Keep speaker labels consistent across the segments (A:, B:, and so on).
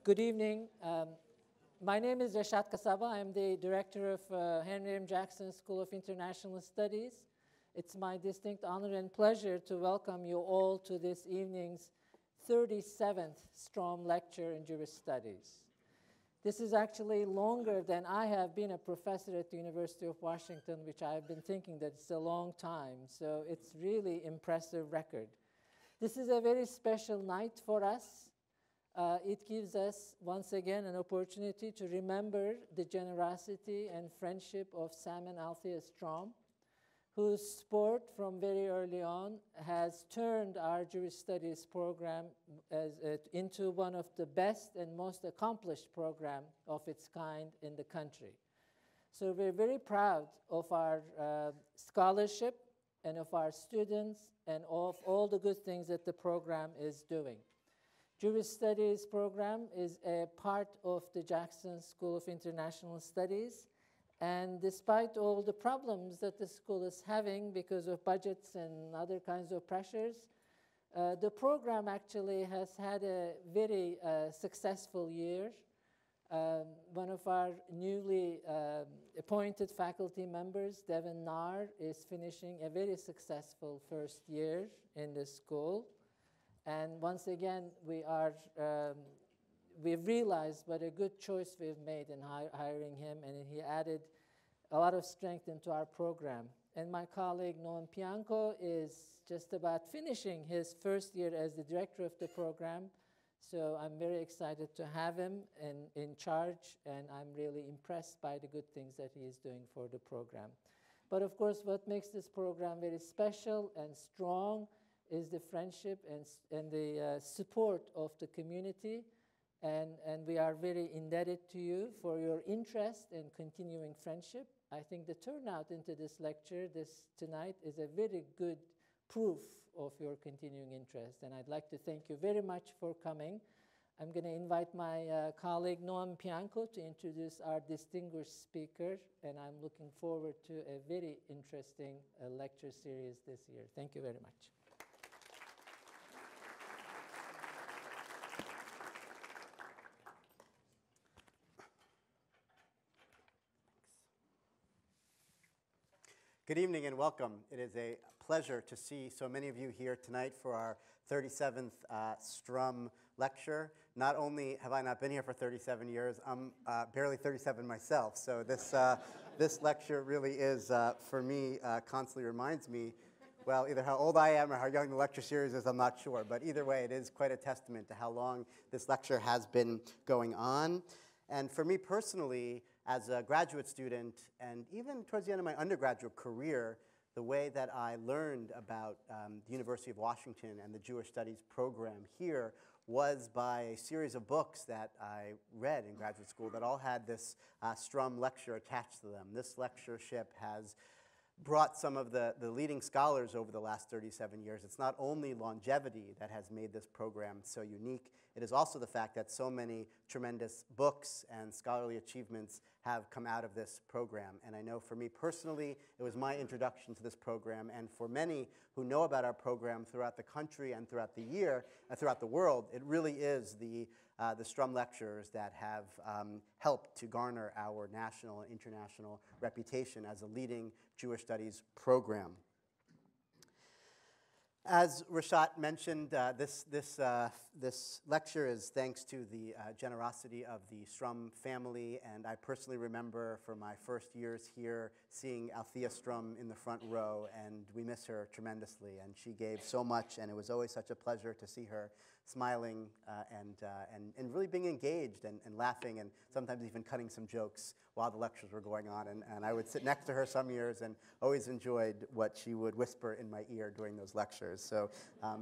A: Good evening. My name is Reshat Kasaba. I'm the director of Henry M. Jackson School of International Studies. It's my distinct honor and pleasure to welcome you all to this evening's 37th Strom Lecture in Jewish Studies. This is actually longer than I have been a professor at the University of Washington, which I've been thinking that it's a long time. So it's really impressive record. This is a very special night for us. It gives us, once again, an opportunity to remember the generosity and friendship of Sam and Althea Strom, whose support from very early on has turned our Jewish Studies program into one of the best and most accomplished program of its kind in the country. So we're very proud of our scholarship and of our students and of all the good things that the program is doing. Jewish Studies program is a part of the Jackson School of International Studies, and despite all the problems that the school is having because of budgets and other kinds of pressures, the program actually has had a very successful year. One of our newly appointed faculty members, Devin Nahr, is finishing a very successful first year in the school. And once again, we've realized what a good choice we've made in hiring him, and he added a lot of strength into our program. And my colleague, Noam Pianco, is just about finishing his first year as the director of the program. So I'm very excited to have him in charge, and I'm really impressed by the good things that he is doing for the program. But of course, what makes this program very special and strong is the friendship and the support of the community. And we are very indebted to you for your interest in continuing friendship. I think the turnout into this lecture tonight is a very good proof of your continuing interest. And I'd like to thank you very much for coming. I'm going to invite my colleague Noam Pianco to introduce our distinguished speaker. And I'm looking forward to a very interesting lecture series this year. Thank you very much.
B: Good evening and welcome. It is a pleasure to see so many of you here tonight for our 37th Strom lecture. Not only have I not been here for 37 years, I'm barely 37 myself. So this lecture really is, for me, constantly reminds me, well, either how old I am or how young the lecture series is, I'm not sure. But either way, it is quite a testament to how long this lecture has been going on. And for me personally, as a graduate student, and even towards the end of my undergraduate career, the way that I learned about the University of Washington and the Jewish Studies program here was by a series of books that I read in graduate school that all had this Strom lecture attached to them. This lectureship has brought some of the leading scholars over the last 37 years. It's not only longevity that has made this program so unique, it is also the fact that so many tremendous books and scholarly achievements have come out of this program. And I know for me personally, it was my introduction to this program, and for many who know about our program throughout the country and throughout the year, throughout the world, it really is the Strom lectures that have helped to garner our national and international reputation as a leading Jewish studies program. As Reshat mentioned, this lecture is thanks to the generosity of the Strom family, and I personally remember for my first years here seeing Althea Strom in the front row, and we miss her tremendously, and she gave so much, and it was always such a pleasure to see her smiling and really being engaged and laughing and sometimes even cutting some jokes while the lectures were going on. And I would sit next to her some years and always enjoyed what she would whisper in my ear during those lectures. So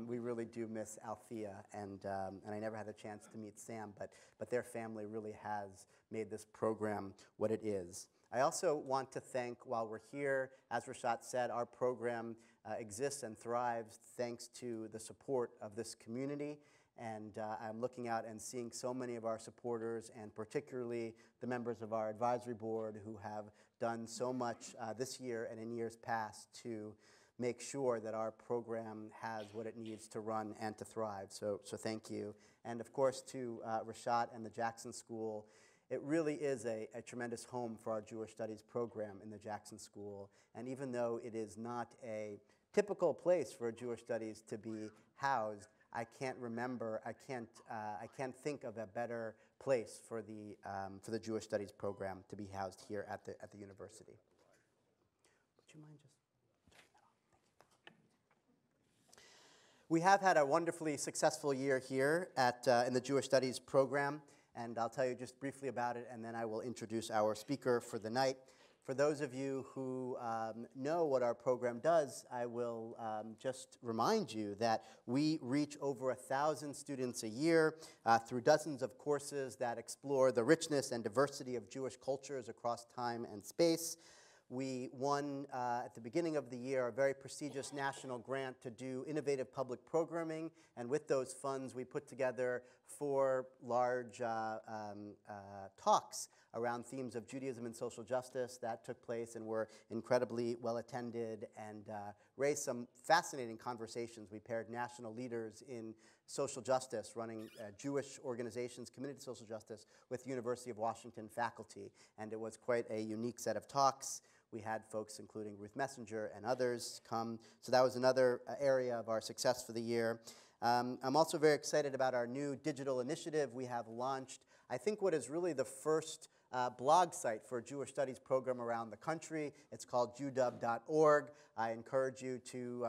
B: we really do miss Althea, and I never had a chance to meet Sam, but their family really has made this program what it is. I also want to thank, while we're here, as Reshat said, our program exists and thrives thanks to the support of this community. And I'm looking out and seeing so many of our supporters, and particularly the members of our advisory board who have done so much this year and in years past to make sure that our program has what it needs to run and to thrive. So thank you. And of course to Rashat and the Jackson School. It really is a tremendous home for our Jewish Studies program in the Jackson School. And even though it is not a typical place for Jewish Studies to be housed, I can't think of a better place for the Jewish Studies program to be housed here at the university. Would you mind just turning that off? Thank you. We have had a wonderfully successful year here in the Jewish Studies program, and I'll tell you just briefly about it, and then I will introduce our speaker for the night. For those of you who know what our program does, I will just remind you that we reach over 1,000 students a year through dozens of courses that explore the richness and diversity of Jewish cultures across time and space. We won, at the beginning of the year, a very prestigious national grant to do innovative public programming, and with those funds, we put together 4 large talks around themes of Judaism and social justice that took place and were incredibly well attended and raised some fascinating conversations. We paired national leaders in social justice, running Jewish organizations committed to social justice, with University of Washington faculty, and it was quite a unique set of talks. We had folks including Ruth Messenger and others come, so that was another area of our success for the year. I'm also very excited about our new digital initiative. We have launched, I think, what is really the first blog site for a Jewish Studies program around the country. It's called uwvideo.org. I encourage you to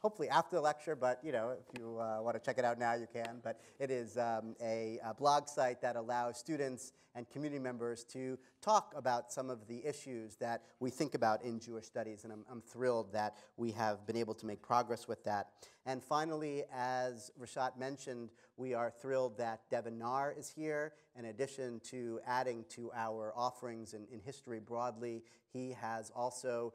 B: hopefully after the lecture, but if you want to check it out now, you can. But it is a blog site that allows students and community members to talk about some of the issues that we think about in Jewish Studies, and I'm thrilled that we have been able to make progress with that. And finally, as Rashat mentioned, we are thrilled that Devin Nar is here. In addition to adding to our offerings in history broadly, he has also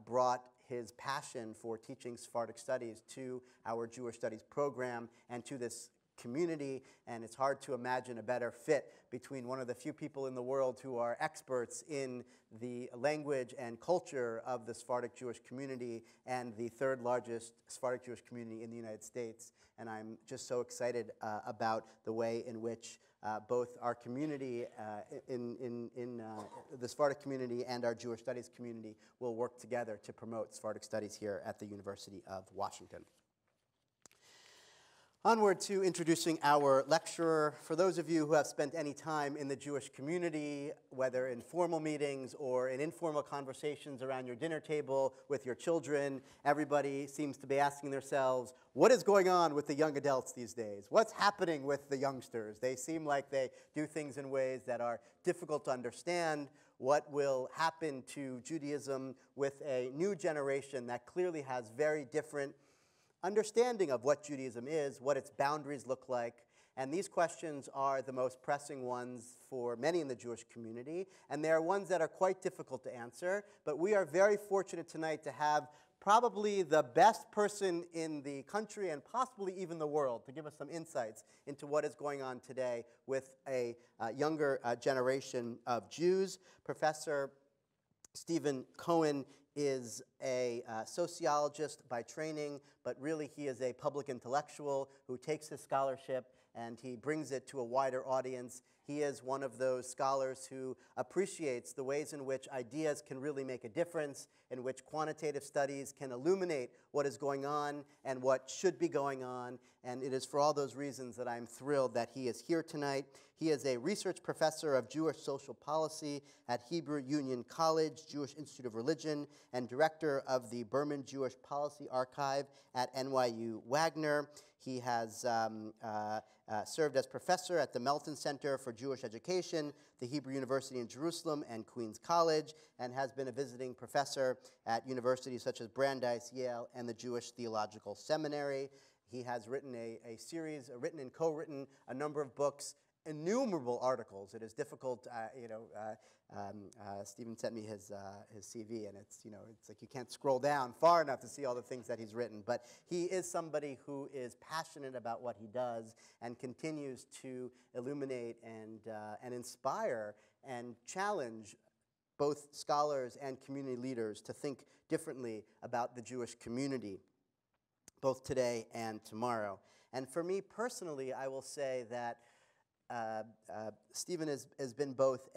B: brought his passion for teaching Sephardic studies to our Jewish Studies program and to this community, and it's hard to imagine a better fit between one of the few people in the world who are experts in the language and culture of the Sephardic Jewish community and the 3rd largest Sephardic Jewish community in the United States. And I'm just so excited about the way in which both our community in the Sephardic community and our Jewish Studies community will work together to promote Sephardic studies here at the University of Washington. Onward to introducing our lecturer. For those of you who have spent any time in the Jewish community, whether in formal meetings or in informal conversations around your dinner table with your children, everybody seems to be asking themselves, what is going on with the young adults these days? What's happening with the youngsters? They seem like they do things in ways that are difficult to understand. What will happen to Judaism with a new generation that clearly has very different understanding of what Judaism is, what its boundaries look like? And these questions are the most pressing ones for many in the Jewish community, and they are ones that are quite difficult to answer, but we are very fortunate tonight to have probably the best person in the country and possibly even the world to give us some insights into what is going on today with a younger generation of Jews. Professor Stephen Cohen is a sociologist by training, but really he is a public intellectual who takes his scholarship and he brings it to a wider audience. He is one of those scholars who appreciates the ways in which ideas can really make a difference, in which quantitative studies can illuminate what is going on and what should be going on. And it is for all those reasons that I'm thrilled that he is here tonight. He is a research professor of Jewish social policy at Hebrew Union College, Jewish Institute of Religion, and director of the Berman Jewish Policy Archive at NYU Wagner. He has served as professor at the Melton Center for Jewish Education, the Hebrew University in Jerusalem, and Queens College, and has been a visiting professor at universities such as Brandeis, Yale, and the Jewish Theological Seminary. He has written a series, written and co-written a number of books, innumerable articles. It is difficult, Stephen sent me his CV, and it's like you can't scroll down far enough to see all the things that he's written. But he is somebody who is passionate about what he does and continues to illuminate and inspire and challenge both scholars and community leaders to think differently about the Jewish community, both today and tomorrow. And for me personally, I will say that Stephen has been both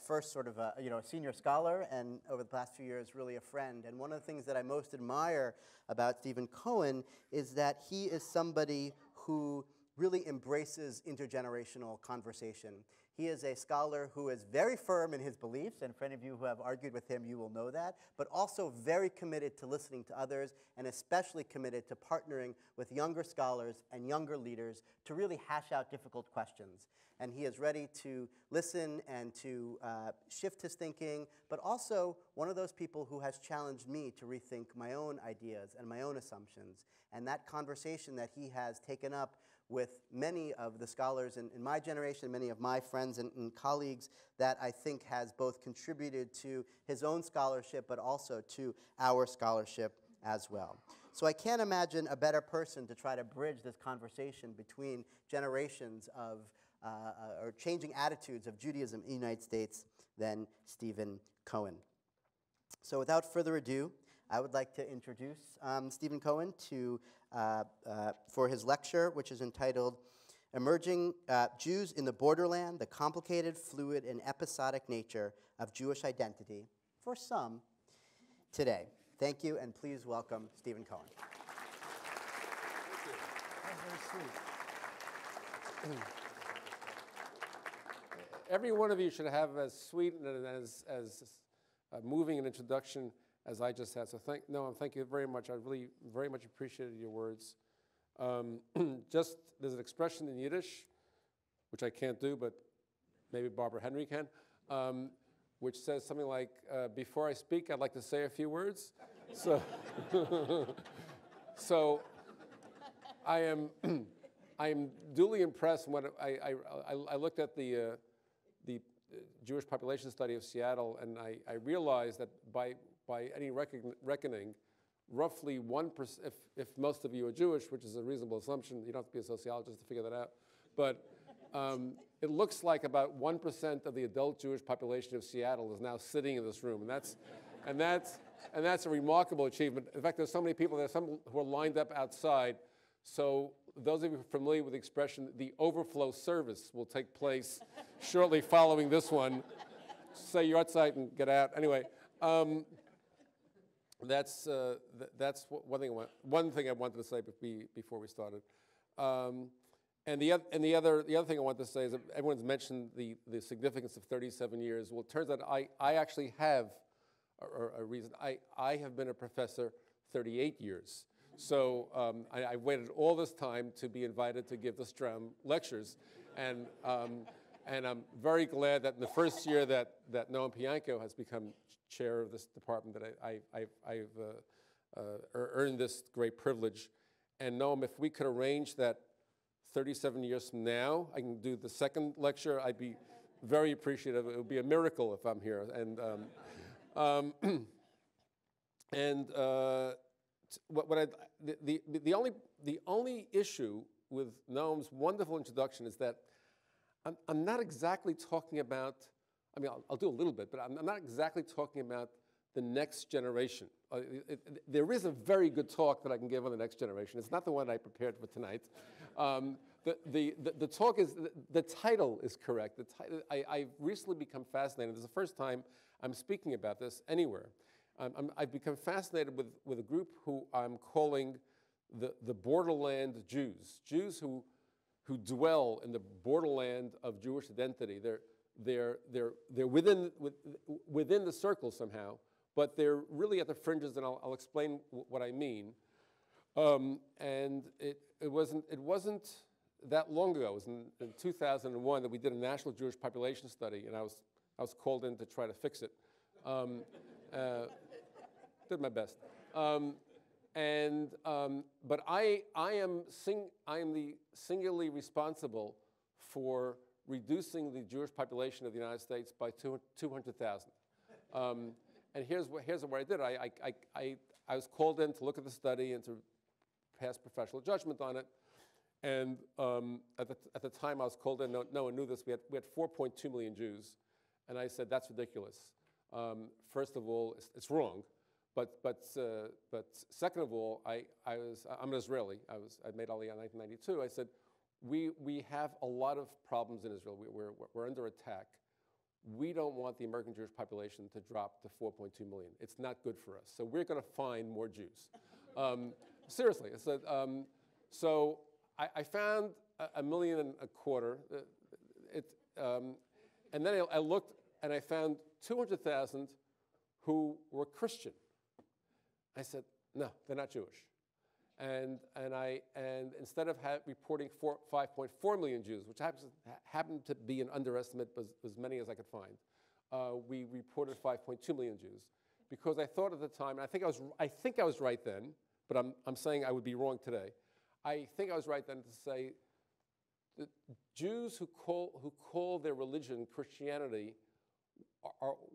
B: first sort of a senior scholar, and over the past few years really a friend. And one of the things that I most admire about Stephen Cohen is that he is somebody who really embraces intergenerational conversation. He is a scholar who is very firm in his beliefs, and for any of you who have argued with him, you will know that, but also very committed to listening to others, and especially committed to partnering with younger scholars and younger leaders to really hash out difficult questions. And he is ready to listen and to shift his thinking, but also one of those people who has challenged me to rethink my own ideas and my own assumptions. And that conversation that he has taken up with many of the scholars in my generation, many of my friends and colleagues, that I think has both contributed to his own scholarship, but also to our scholarship as well. So I can't imagine a better person to try to bridge this conversation between generations of, or changing attitudes of Judaism in the United States than Stephen Cohen. So without further ado, I would like to introduce Stephen Cohen for his lecture, which is entitled Emerging Jews in the Borderland, the Complicated, Fluid, and Episodic Nature of Jewish Identity for Some Today. Thank you, and please welcome Stephen Cohen.
C: Thank you. That's very sweet. Every one of you should have as sweet and as moving an introduction as I just had. So Noam, thank you very much. I really very much appreciated your words. There's an expression in Yiddish, which I can't do, but maybe Barbara Henry can, which says something like, before I speak, I'd like to say a few words. So, so I am duly impressed when I looked at the Jewish population study of Seattle, and I realized that by any reckoning, roughly 1%, if most of you are Jewish, which is a reasonable assumption, you don't have to be a sociologist to figure that out, but it looks like about 1% of the adult Jewish population of Seattle is now sitting in this room, and that's a remarkable achievement. In fact, there's so many people, there's some who are lined up outside, so those of you familiar with the expression, the overflow service will take place shortly following this one. Say you're outside and get out. Anyway, that's one thing I wanted to say before we started. And the other thing I wanted to say is that everyone's mentioned the significance of 37 years. Well, it turns out I actually have a reason. I have been a professor 38 years. So I waited all this time to be invited to give the Stram lectures, and I'm very glad that in the first year that Noam Pianko has become chair of this department, that I've earned this great privilege. And Noam, if we could arrange that 37 years from now, I can do the second lecture, I'd be very appreciative. It would be a miracle if I'm here. The only issue with Noam's wonderful introduction is that I'm not exactly talking about, I mean, I'll do a little bit, but I'm not exactly talking about the next generation. There is a very good talk that I can give on the next generation. It's not the one I prepared for tonight. The talk is, the title is correct. I've recently become fascinated. This is the first time I'm speaking about this anywhere. I've become fascinated with a group who I'm calling the Borderland Jews. Jews who dwell in the borderland of Jewish identity. They're within the circle somehow, but they're really at the fringes, and I'll explain what I mean. And it wasn't that long ago. It was in 2001 that we did a national Jewish population study, and I was called in to try to fix it. Did my best. But I am the singularly responsible for reducing the Jewish population of the United States by 200,000. And here's what I did. I was called in to look at the study and to pass professional judgment on it. And at the time I was called in, no one knew this. We had 4.2 million Jews, And I said, that's ridiculous. First of all, it's wrong. But second of all, I'm an Israeli. I made Aliyah in 1992. I said, we have a lot of problems in Israel. We're under attack. We don't want the American Jewish population to drop to 4.2 million. It's not good for us. So we're going to find more Jews. Seriously. I said, so I found 1.25 million. And then I looked and I found 200,000 who were Christian. I said, no, they're not Jewish. And instead of reporting 5.4 million Jews, which happened to be an underestimate, but as many as I could find, we reported 5.2 million Jews, because I thought at the time, and I think I was right then, but I'm saying I would be wrong today. I think I was right then to say that Jews who call their religion Christianity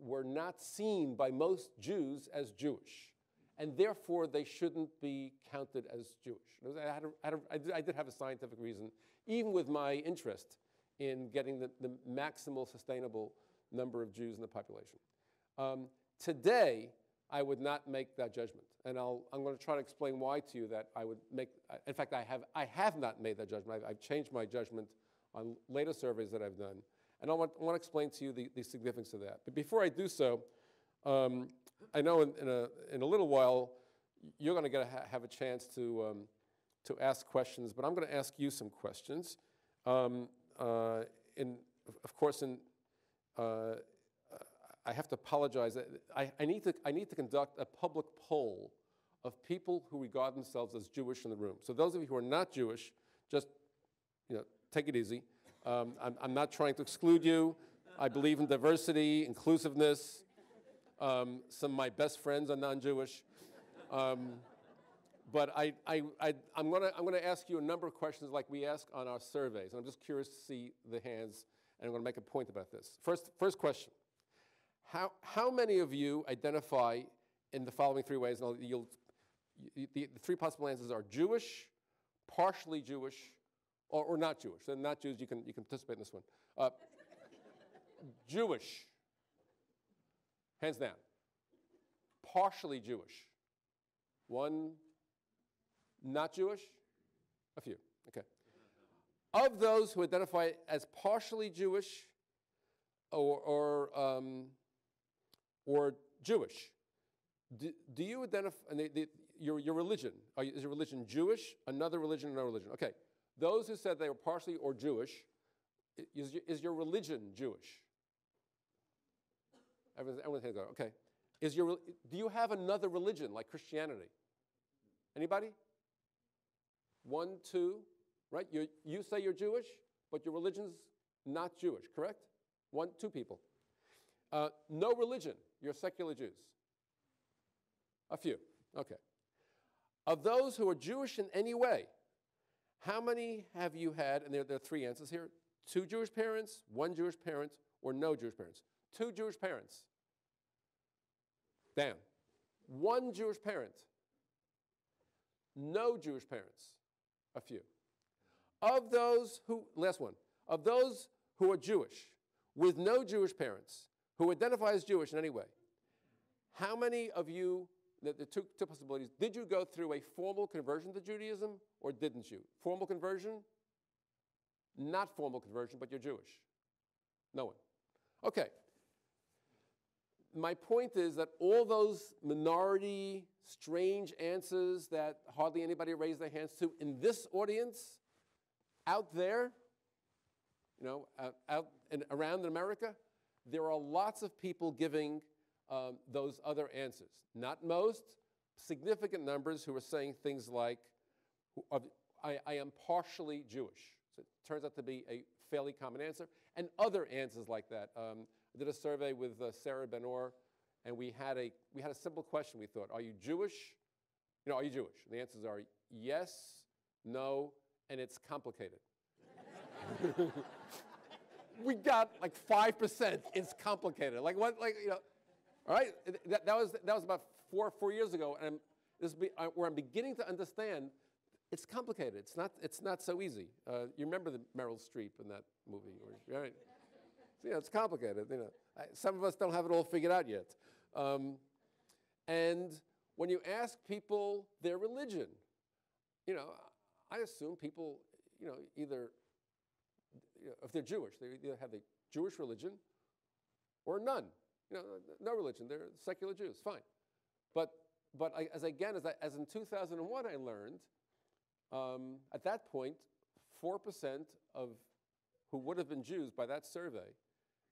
C: were not seen by most Jews as Jewish, and therefore they shouldn't be counted as Jewish. I did have a scientific reason, even with my interest in getting the maximal sustainable number of Jews in the population. Today, I would not make that judgment, and I'm going to try to explain why to you that I would make. In fact, I have not made that judgment. I've changed my judgment on later surveys that I've done, and I want to explain to you the significance of that. But before I do so, I know in a little while you're going to have a chance to ask questions, but I'm going to ask you some questions. Of course, I have to apologize. I need to conduct a public poll of people who regard themselves as Jewish in the room. So those of you who are not Jewish, just take it easy. I'm not trying to exclude you. I believe in diversity, inclusiveness. Some of my best friends are non-Jewish. But I'm going to ask you a number of questions like we ask on our surveys. And I'm just curious to see the hands, and I'm going to make a point about this. First question. How many of you identify in the following three ways? And the three possible answers are Jewish, partially Jewish, or not Jewish. So not Jews, you can participate in this one. Jewish, hands down. Partially Jewish. One, not Jewish? A few, okay. Of those who identify as partially Jewish or Jewish, do you identify, your religion, is your religion Jewish, another religion, another religion? Okay, those who said they were partially or Jewish, is your religion Jewish? Everyone's hands go, okay. Do you have another religion like Christianity? Anybody? One, two, right? You say you're Jewish, but your religion's not Jewish, correct? One, two people. No religion, you're secular Jews. A few, okay. Of those who are Jewish in any way, how many have you had, and there are three answers here, 2 Jewish parents, 1 Jewish parent, or no Jewish parents? 2 Jewish parents. Damn. 1 Jewish parent. No Jewish parents. A few. Of those who, last one, of those who are Jewish with no Jewish parents, who identify as Jewish in any way, how many of you, the two possibilities, did you go through a formal conversion to Judaism or didn't you? Formal conversion? Not formal conversion, but you're Jewish. No one. Okay. My point is that all those minority, strange answers that hardly anybody raised their hands to in this audience, out there, out and around in America, there are lots of people giving those other answers. Not most, significant numbers who are saying things like, I am partially Jewish. So it turns out to be a fairly common answer. And other answers like that. I did a survey with Sarah Ben-Or, and we had a simple question. We thought, are you Jewish? Are you Jewish? And the answers are yes, no, and it's complicated. We got like 5%. It's complicated. Like what? All right. That was about four years ago, and where I'm beginning to understand. It's complicated. It's not so easy. You remember the Meryl Streep in that movie, right? It's complicated. Some of us don't have it all figured out yet. And when you ask people their religion, I assume people, either, if they're Jewish, they either have the Jewish religion or none. No religion. They're secular Jews. Fine. But as in 2001, I learned at that point, 4% of who would have been Jews by that survey,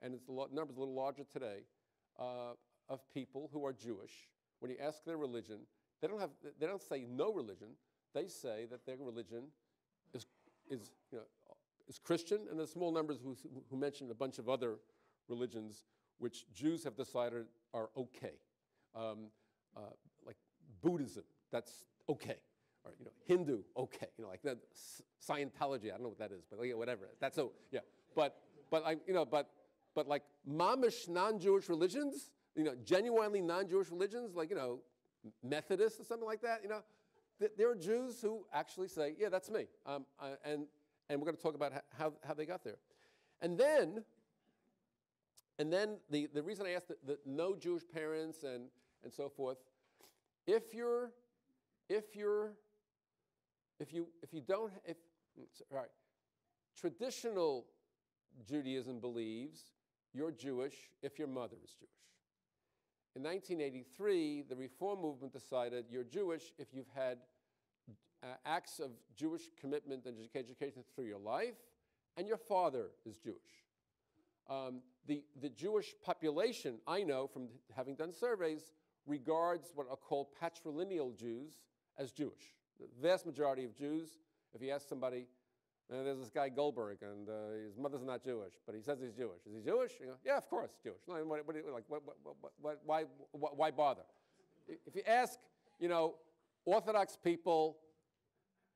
C: and its number's a little larger today, of people who are Jewish. When you ask their religion, they don't say no religion. They say that their religion is Christian, and there's small numbers who mention a bunch of other religions which Jews have decided are okay, like Buddhism, that's okay, or Hindu, okay, like that, Scientology, I don't know what that is, but whatever, that's yeah. But like mamish non-Jewish religions, genuinely non-Jewish religions, like Methodist or something like that, there are Jews who actually say, yeah, that's me, and we're going to talk about how they got there, and then the reason I asked the no Jewish parents and so forth, if you don't, all right, traditional Judaism believes you're Jewish if your mother is Jewish. In 1983, the Reform movement decided you're Jewish if you've had acts of Jewish commitment and education through your life, and your father is Jewish. The Jewish population, I know from having done surveys, regards what are called patrilineal Jews as Jewish. The vast majority of Jews, if you ask somebody, there's this guy Goldberg, and his mother's not Jewish, but he says he's Jewish. Is he Jewish? Yeah, of course, Jewish. No, why bother? If you ask, Orthodox people,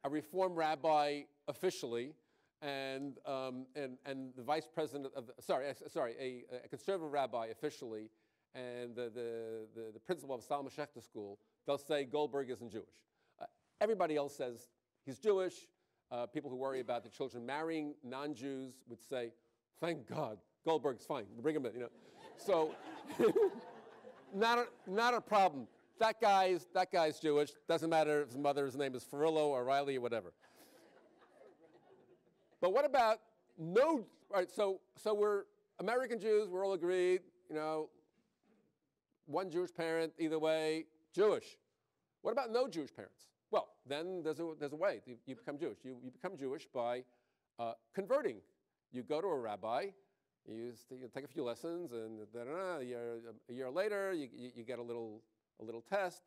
C: a Reform rabbi officially, and the vice president of a conservative rabbi officially, and the principal of Salma Schechter School, they'll say Goldberg isn't Jewish. Everybody else says he's Jewish. People who worry about the children marrying non-Jews would say, thank God, Goldberg's fine. Bring him in, So, not a problem. That guy's Jewish. Doesn't matter if his mother's name is Farillo or Riley or whatever. But what about no? Right. So we're American Jews. We're all agreed. One Jewish parent, either way, Jewish. What about no Jewish parents? Well, then there's a way. You become Jewish. You become Jewish by converting. You go to a rabbi. You take a few lessons, and a year later, you get a little test.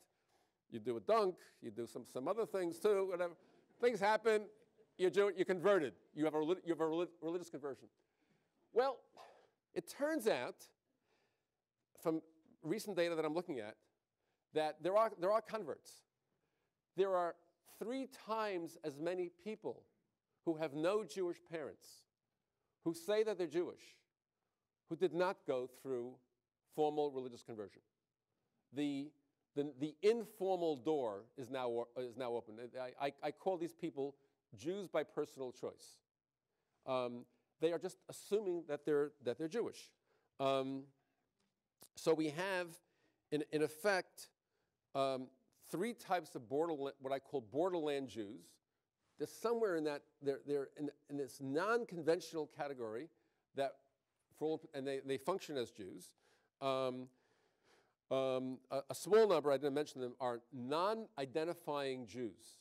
C: You do a dunk. You do some other things too. Whatever things happen, you're converted. You have a religious conversion. Well, it turns out, from recent data that I'm looking at, that there are converts. There are 3 times as many people who have no Jewish parents, who say that they're Jewish, who did not go through formal religious conversion. The informal door is now open. I call these people Jews by personal choice. They are just assuming that they're Jewish. So we have, in effect, 3 types of Borderland, what I call Borderland Jews. They're somewhere in that, they're in this non-conventional category that, and they function as Jews. A small number, I didn't mention them, are non-identifying Jews.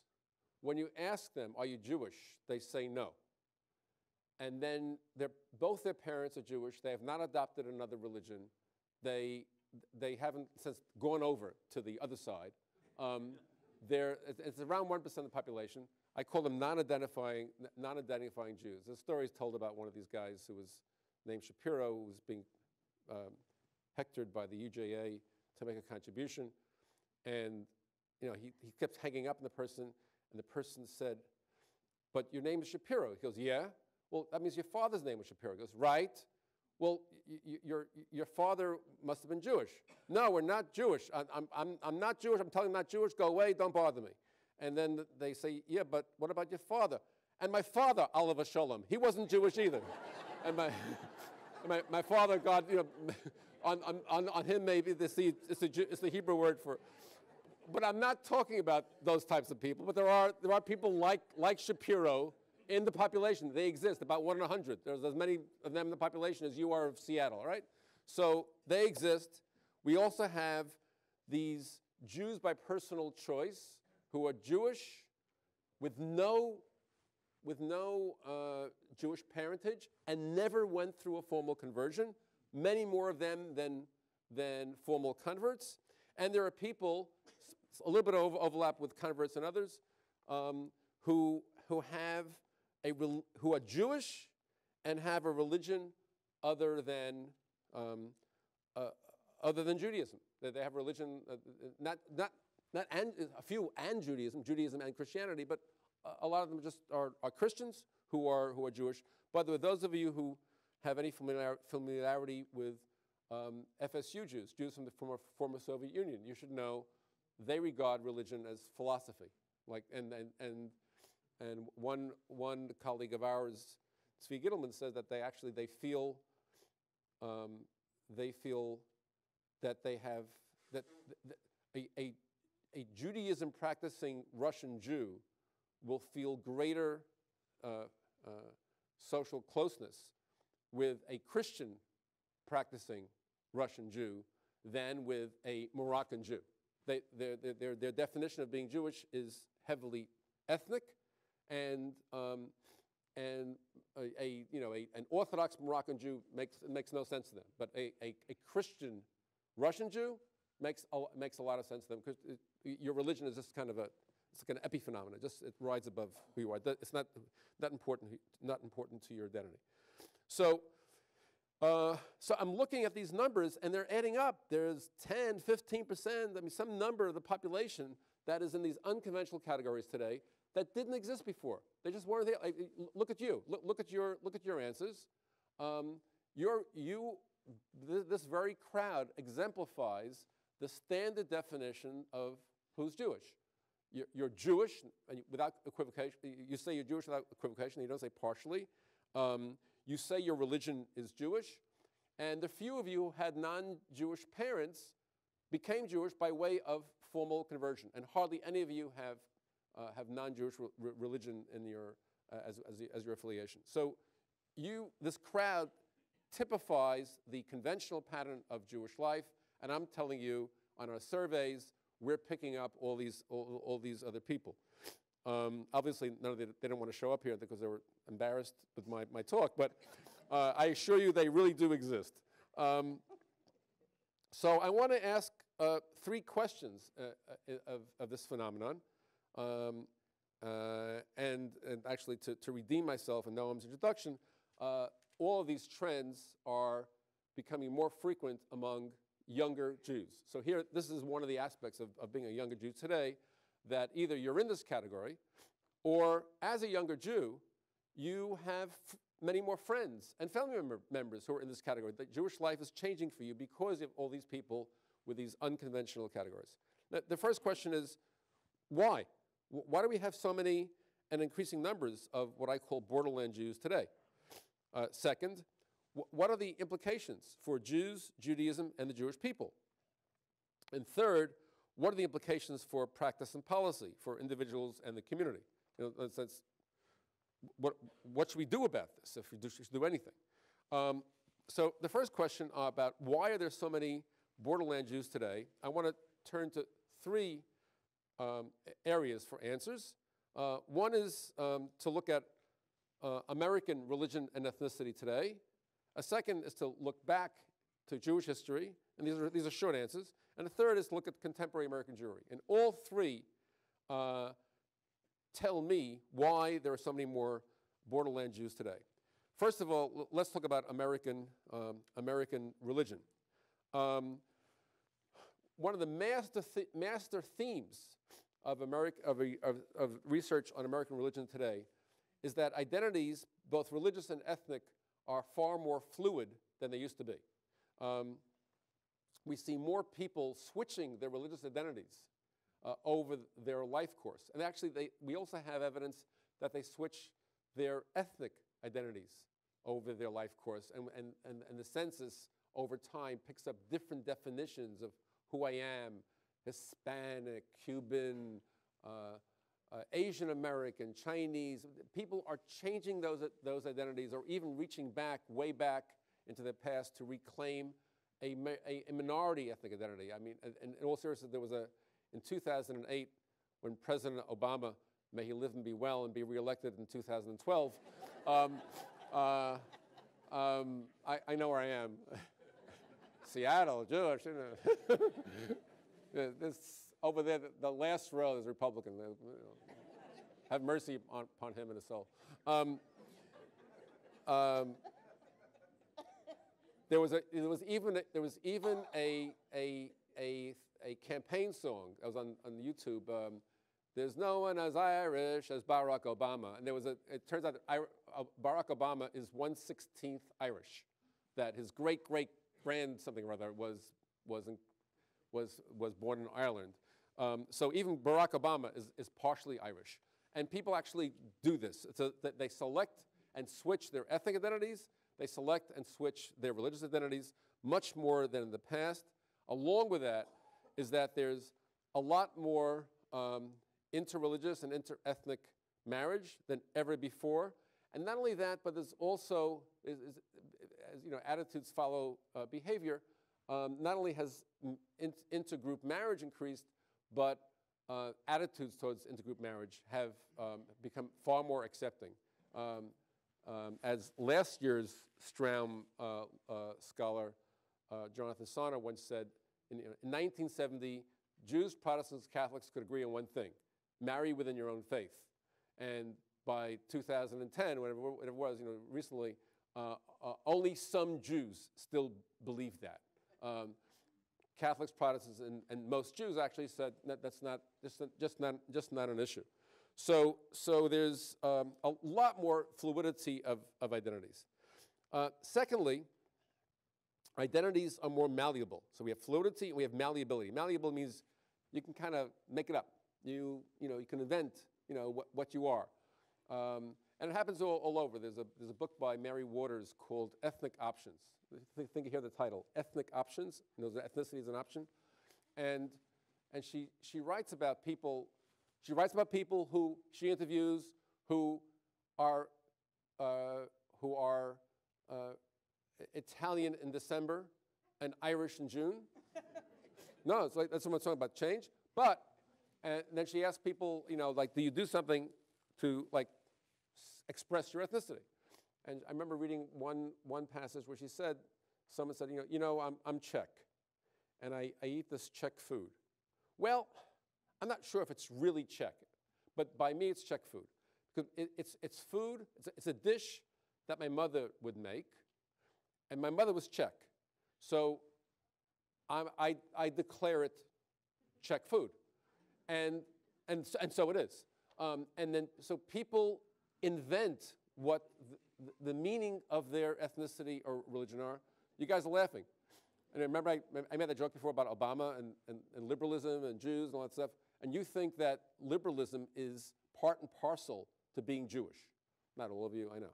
C: When you ask them, are you Jewish, they say no. And then both their parents are Jewish. They have not adopted another religion. They haven't since gone over to the other side. It's around 1% of the population. I call them non-identifying Jews. There's stories told about one of these guys who was named Shapiro, who was being hectored by the UJA to make a contribution. And he kept hanging up on the person, and the person said, but your name is Shapiro. He goes, yeah. Well, that means your father's name was Shapiro. He goes, right. Well, your father must have been Jewish. No, we're not Jewish. I'm not Jewish. I'm telling you I'm not Jewish. Go away. Don't bother me. And then they say, yeah, but what about your father? And my father, Oliver Sholem, he wasn't Jewish either. And my father, God, on him maybe it's the Hebrew word for. But I'm not talking about those types of people. But there are people like Shapiro in the population. They exist, about 1 in 100. There's as many of them in the population as you are of Seattle, all right? So they exist. We also have these Jews by personal choice who are Jewish with no Jewish parentage and never went through a formal conversion. Many more of them than formal converts. And there are people, a little bit of overlap with converts and others, who are Jewish and have a religion other than Judaism. They have religion, a few and Judaism and Christianity, but a lot of them just are Christians who are Jewish. By the way, those of you who have any familiarity with FSU Jews from the former Soviet Union, you should know they regard religion as philosophy. And one colleague of ours, Zvi Gittelman, says that they feel that they have that a Judaism practicing Russian Jew will feel greater social closeness with a Christian practicing Russian Jew than with a Moroccan Jew. Their definition of being Jewish is heavily ethnic, and an Orthodox Moroccan Jew makes no sense to them. But a Christian Russian Jew makes a lot of sense to them, because your religion is just kind of it's like an epiphenomenon. It rides above who you are. It's not important to your identity. So I'm looking at these numbers, and they're adding up. There's 10, 15%, some number of the population that is in these unconventional categories today that didn't exist before. They just weren't there. Look at you. Look at your answers. This very crowd exemplifies the standard definition of who's Jewish. You're Jewish without equivocation. You say you're Jewish without equivocation. You don't say partially. You say your religion is Jewish, and the few of you who had non-Jewish parents became Jewish by way of formal conversion, and hardly any of you have non-Jewish religion in your as your affiliation. So this crowd typifies the conventional pattern of Jewish life, and I'm telling you, on our surveys, we're picking up all these other people. Obviously, none of they didn't want to show up here because they were embarrassed with my talk, but I assure you they really do exist. So I want to ask 3 questions of this phenomenon, and actually to redeem myself in Noam's introduction, all of these trends are becoming more frequent among younger Jews. So here, this is one of the aspects of being a younger Jew today, that either you're in this category, or as a younger Jew, you have many more friends and family members who are in this category. The Jewish life is changing for you because of all these people with these unconventional categories. Now, the first question is, why? Why do we have so many and increasing numbers of what I call borderland Jews today? Second, what are the implications for Jews, Judaism, and the Jewish people? And third, what are the implications for practice and policy for individuals and the community? In a sense, what should we do about this, if we should do anything? So the first question about why are there so many borderland Jews today, I want to turn to 3 areas for answers. One is to look at American religion and ethnicity today. A second is to look back to Jewish history, and these are short answers. And the third is to look at contemporary American Jewry. And all 3 tell me why there are so many more borderland Jews today. First of all, let's talk about American religion. One of the master themes of research on American religion today is that identities, both religious and ethnic, are far more fluid than they used to be. We see more people switching their religious identities over their life course. And actually, we also have evidence that they switch their ethnic identities over their life course. And the census over time picks up different definitions of who I am: Hispanic, Cuban, Asian American, Chinese. People are changing those identities, or even reaching back, way back into the past to reclaim a minority ethnic identity. I mean, in all seriousness, there was in 2008, when President Obama, may he live and be well and be reelected in 2012, I know where I am. Seattle, Jewish, you know. This, over there, the last row is Republican. You know, have mercy upon him and his soul. There was even a campaign song that was on YouTube. There's no one as Irish as Barack Obama, and it turns out that Barack Obama is 1/16 Irish. That his great grand something or other was born in Ireland. So even Barack Obama is partially Irish, and people actually do this. So that they select and switch their ethnic identities. They select and switch their religious identities much more than in the past. Along with that is that there's a lot more interreligious and interethnic marriage than ever before. And not only that, but there's also, as you know, attitudes follow behavior. Not only has intergroup marriage increased, but attitudes towards intergroup marriage have become far more accepting. As last year's Straum scholar, Jonathan Sarna, once said, in 1970, Jews, Protestants, Catholics could agree on one thing: marry within your own faith. And by 2010, whatever it was, you know, recently, only some Jews still believe that. Catholics, Protestants, and most Jews actually said that's not just not an issue. So there's a lot more fluidity of identities. Secondly, identities are more malleable. So we have fluidity and we have malleability. Malleable means you can kind of make it up. You can invent, you know, what you are. And it happens all over. There's a book by Mary Waters called Ethnic Options. I think you hear the title, Ethnic Options. You know, ethnicity is an option. And she writes about people. She writes about people who she interviews who are Italian in December and Irish in June. No, it's like that's what I'm talking about, change. But and then she asks people, you know, like, do you do something to like express your ethnicity? And I remember reading one passage where she said, someone said, you know, I'm Czech, and I eat this Czech food. Well, I'm not sure if it's really Czech, but by me it's Czech food. Because it's food, it's a dish that my mother would make, and my mother was Czech. So I declare it Czech food. And so it is. And then, so people invent what the meaning of their ethnicity or religion are. You guys are laughing. And remember, I made that joke before about Obama and liberalism and Jews and all that stuff. And you think that liberalism is part and parcel to being Jewish. Not all of you, I know.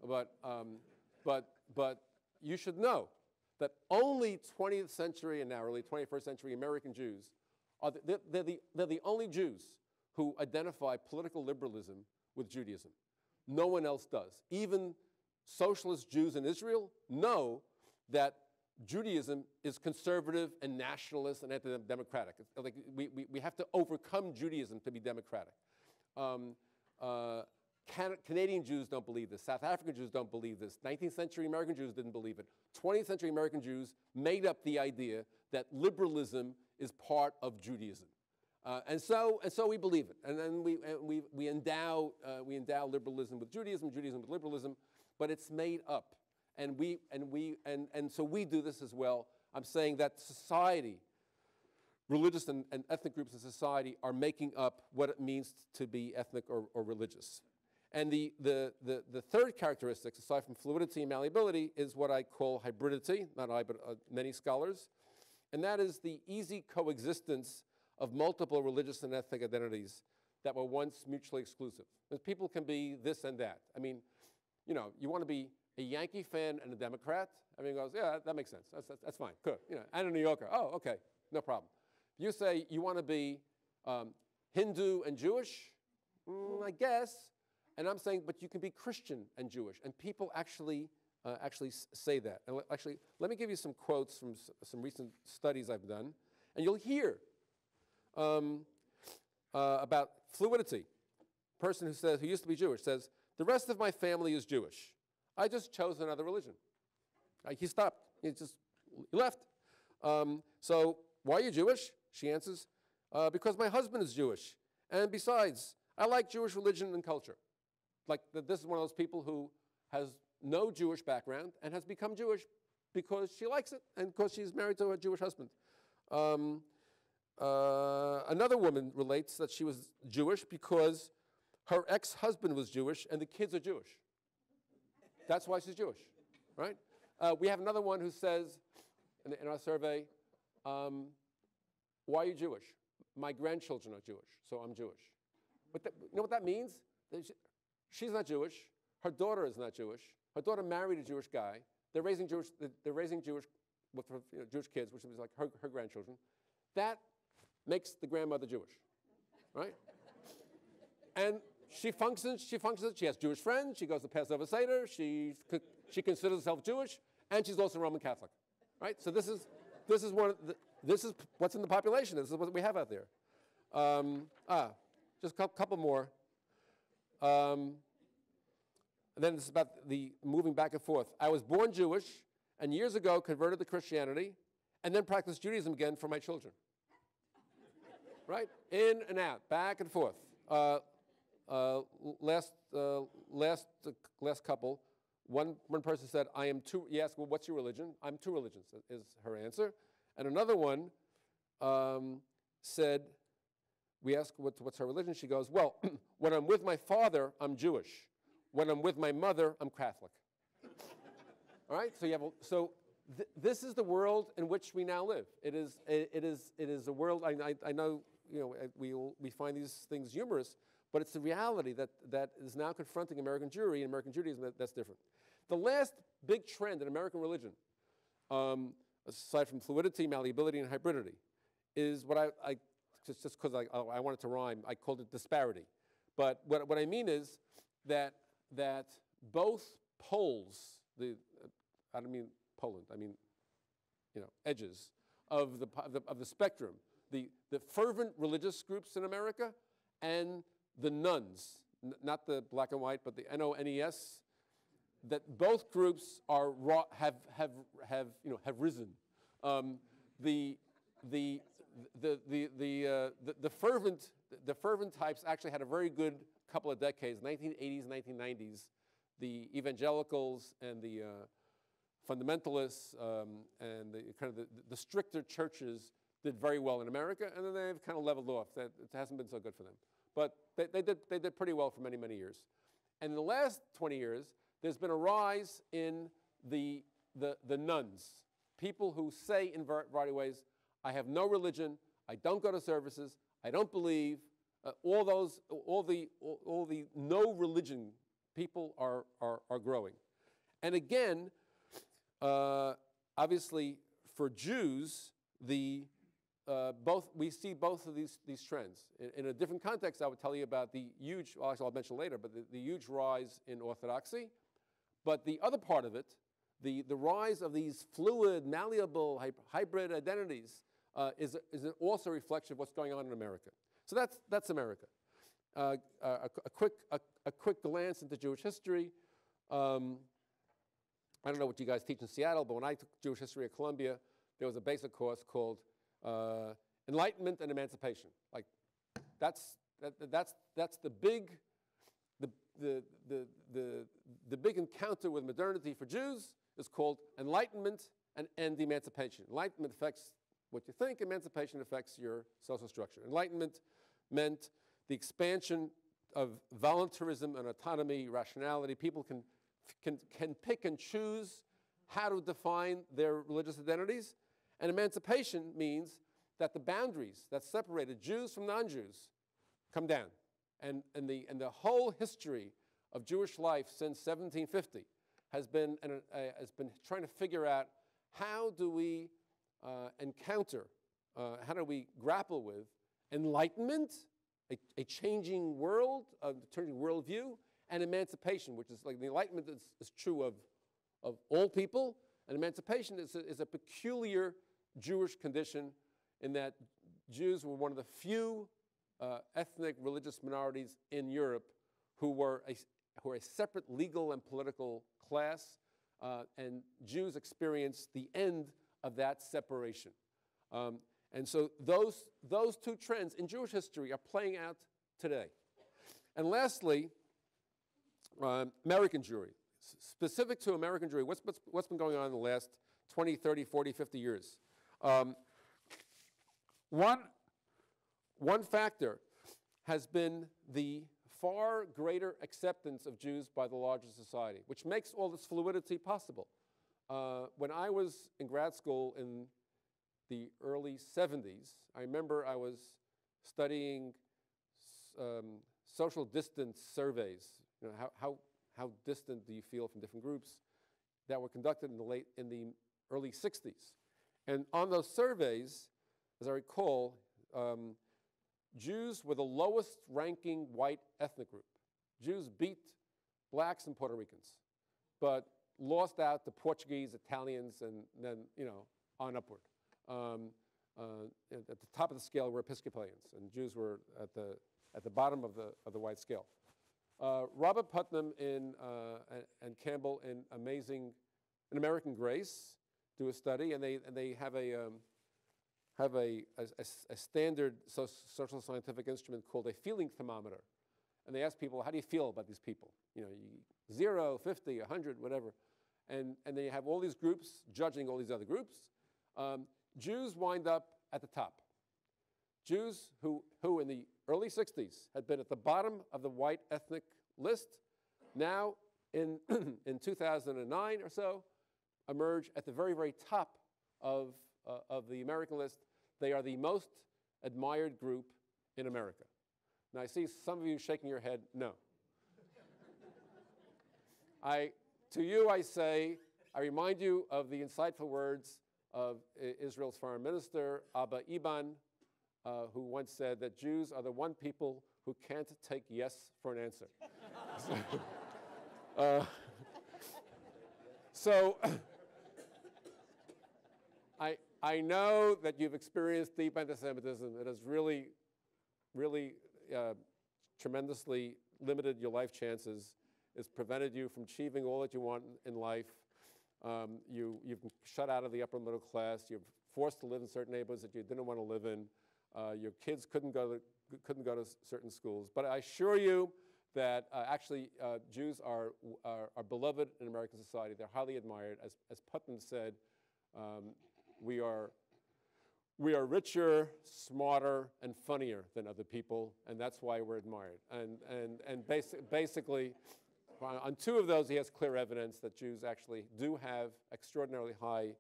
C: But you should know that only 20th century and now early 21st century American Jews they're the only Jews who identify political liberalism with Judaism. No one else does. Even socialist Jews in Israel know that Judaism is conservative and nationalist and anti-democratic. Like we have to overcome Judaism to be democratic. Canadian Jews don't believe this. South African Jews don't believe this. 19th century American Jews didn't believe it. 20th century American Jews made up the idea that liberalism is part of Judaism. And so we believe it. And then we endow liberalism with Judaism, Judaism with liberalism, but it's made up. And so we do this as well. I'm saying that society, religious and ethnic groups in society are making up what it means to be ethnic or religious. And the third characteristic, aside from fluidity and malleability, is what I call hybridity, not I, but many scholars. And that is the easy coexistence of multiple religious and ethnic identities that were once mutually exclusive. Because people can be this and that. I mean, you know, you want to be a Yankee fan and a Democrat, everyone goes, yeah, that makes sense. That's fine. Good. You know, and a New Yorker. Oh, okay. No problem. If you say you want to be Hindu and Jewish, I guess. And I'm saying, but you can be Christian and Jewish. And people actually say that. And actually, let me give you some quotes from some recent studies I've done. And you'll hear about fluidity. A person who used to be Jewish says, the rest of my family is Jewish. I just chose another religion. He stopped. He left. So why are you Jewish? She answers, because my husband is Jewish. And besides, I like Jewish religion and culture. Like this is one of those people who has no Jewish background and has become Jewish because she likes it and because she's married to a Jewish husband. Another woman relates that she was Jewish because her ex-husband was Jewish and the kids are Jewish. That's why she's Jewish, right? We have another one who says in our survey, why are you Jewish? My grandchildren are Jewish, so I'm Jewish. But you know what that means? She's not Jewish. Her daughter is not Jewish. Her daughter married a Jewish guy. They're raising Jewish with Jewish kids, which is like her grandchildren. That makes the grandmother Jewish, right? And she functions. She has Jewish friends. She goes to Passover Seder. She considers herself Jewish, and she's also Roman Catholic, right? So this is what's in the population. This is what we have out there. Just a couple more. And then it's about the moving back and forth. I was born Jewish, and years ago converted to Christianity, and then practiced Judaism again for my children. Right? In and out, back and forth. Last couple, one person said, I am two. He asked, well, what's your religion? I'm two religions, is her answer. And another one said, we asked what's her religion. She goes, well, when I'm with my father, I'm Jewish. When I'm with my mother, I'm Catholic. All right, so this is the world in which we now live. It is a world. I know we find these things humorous, but it's the reality that is now confronting American Jewry and American Judaism that's different. The last big trend in American religion, aside from fluidity, malleability, and hybridity, is what I just because I wanted to rhyme, I called it disparity. But what I mean is that both poles, I don't mean Poland, I mean edges of the spectrum, the fervent religious groups in America and the nuns, not the black and white, but the NONES, that both groups have risen. The fervent types actually had a very good couple of decades, 1980s, 1990s. The evangelicals and the fundamentalists and the stricter churches did very well in America, and then they've kind of leveled off. That it hasn't been so good for them, but they did pretty well for many, many years. And in the last 20 years, there's been a rise in the nuns, people who say in a variety of ways, I have no religion, I don't go to services, I don't believe. All the no religion people are growing. And again, obviously for Jews, we see both of these trends. In a different context, I would tell you about the huge, actually I'll mention later, but the huge rise in Orthodoxy. But the other part of it, the rise of these fluid, malleable, hybrid identities is also a reflection of what's going on in America. So that's America. A quick glance into Jewish history. I don't know what you guys teach in Seattle, but when I took Jewish history at Columbia, there was a basic course called Enlightenment and Emancipation. Like that's the big encounter with modernity for Jews is called Enlightenment and Emancipation. Enlightenment affects what you think. Emancipation affects your social structure. Enlightenment meant the expansion of voluntarism and autonomy, rationality. People can pick and choose how to define their religious identities. And emancipation means that the boundaries that separated Jews from non-Jews come down. And the whole history of Jewish life since 1750 has been trying to figure out how do we encounter, how do we grapple with enlightenment, a changing world, a changing worldview, and emancipation, which is like the Enlightenment is true of all people, and emancipation is a peculiar Jewish condition in that Jews were one of the few ethnic religious minorities in Europe who were a separate legal and political class, and Jews experienced the end of that separation. And so those two trends in Jewish history are playing out today. And lastly, American Jewry. Specific to American Jewry, what's been going on in the last 20, 30, 40, 50 years? One factor has been the far greater acceptance of Jews by the larger society, which makes all this fluidity possible. When I was in grad school in the early 70s, I remember I was studying social distance surveys. You know, how distant do you feel from different groups that were conducted in the early 60s. And on those surveys, as I recall, Jews were the lowest ranking white ethnic group. Jews beat blacks and Puerto Ricans, but lost out to Portuguese, Italians, and then, you know, on upward. At the top of the scale were Episcopalians, and Jews were at the bottom of the white scale. Robert Putnam and Campbell in American Grace do a study, and they have a standard social scientific instrument called a feeling thermometer, and they ask people, how do you feel about these people? You know, 0, 50, 100, whatever, and they have all these groups judging all these other groups. Jews wind up at the top. Jews who in the early 60s had been at the bottom of the white ethnic list, now in 2009 or so, emerge at the very, very top of the American list. They are the most admired group in America. Now, I see some of you shaking your head, no. To you, I say, I remind you of the insightful words of Israel's foreign minister, Abba Eban, who once said that Jews are the one people who can't take yes for an answer. So I know that you've experienced deep anti-Semitism. It has really, really tremendously limited your life chances. It's prevented you from achieving all that you want in life. You've been shut out of the upper middle class. You're forced to live in certain neighborhoods that you didn't want to live in. Your kids couldn't go to certain schools. But I assure you that actually Jews are beloved in American society. They're highly admired. As Putnam said, we are richer, smarter, and funnier than other people, and that's why we're admired. And basically, on two of those, he has clear evidence that Jews actually do have extraordinarily high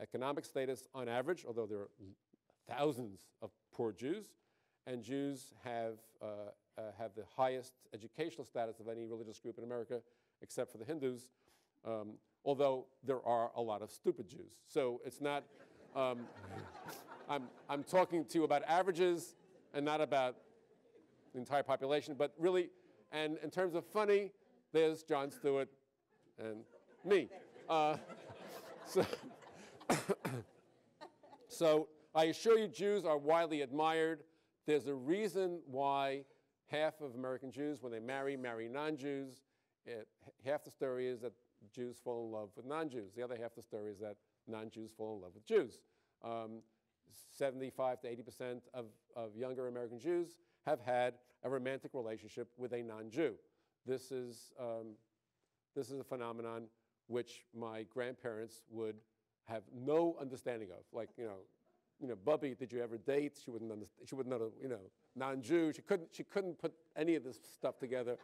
C: economic status on average, although there are thousands of poor Jews, and Jews have the highest educational status of any religious group in America, except for the Hindus, although there are a lot of stupid Jews. So it's not, I'm talking to you about averages and not about the entire population, but really, and in terms of funny, there's Jon Stewart and me. So I assure you, Jews are widely admired. There's a reason why half of American Jews, when they marry non-Jews. Half the story is that Jews fall in love with non-Jews. The other half of the story is that non-Jews fall in love with Jews. 75 to 80% of younger American Jews have had a romantic relationship with a non-Jew. This is a phenomenon which my grandparents would have no understanding of. Like, you know, Bubby, did you ever date? She wouldn't understand. She wouldn't know, you know, non-Jew. She couldn't put any of this stuff together.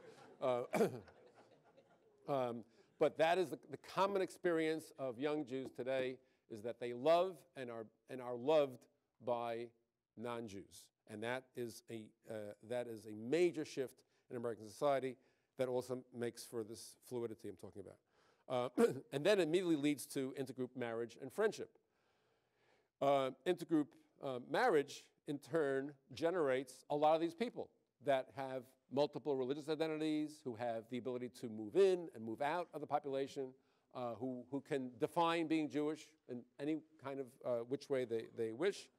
C: But that is the common experience of young Jews today, is that they love and are loved by non-Jews, and that is a major shift in American society. that also makes for this fluidity I'm talking about. And then immediately leads to intergroup marriage and friendship. Intergroup marriage, in turn, generates a lot of these people that have multiple religious identities, who have the ability to move in and move out of the population, who can define being Jewish in any kind of which way they wish.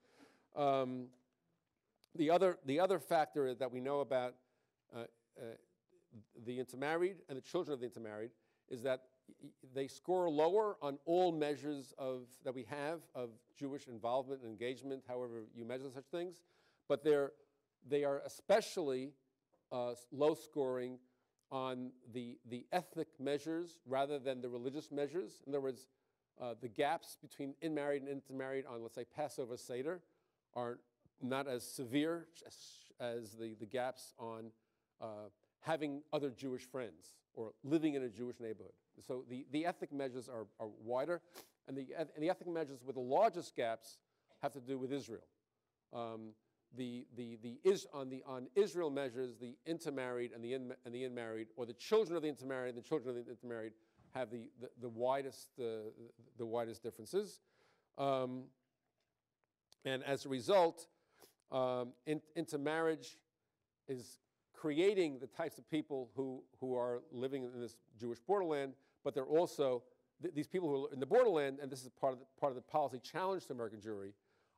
C: The other factor that we know about the intermarried and the children of the intermarried is that they score lower on all measures that we have of Jewish involvement and engagement, however you measure such things, but they are especially low scoring on the ethnic measures rather than the religious measures. In other words, the gaps between in-married and intermarried on, let's say, Passover Seder are not as severe as the gaps on having other Jewish friends or living in a Jewish neighborhood. So the ethnic measures are wider, and the ethnic measures with the largest gaps have to do with Israel. On Israel measures, the intermarried and the in-married, or the children of the intermarried and the children of the intermarried, have the widest differences, and as a result, intermarriage is creating the types of people who are living in this Jewish borderland, but they're also these people who are in the borderland, and this is part of the policy challenge to American Jewry,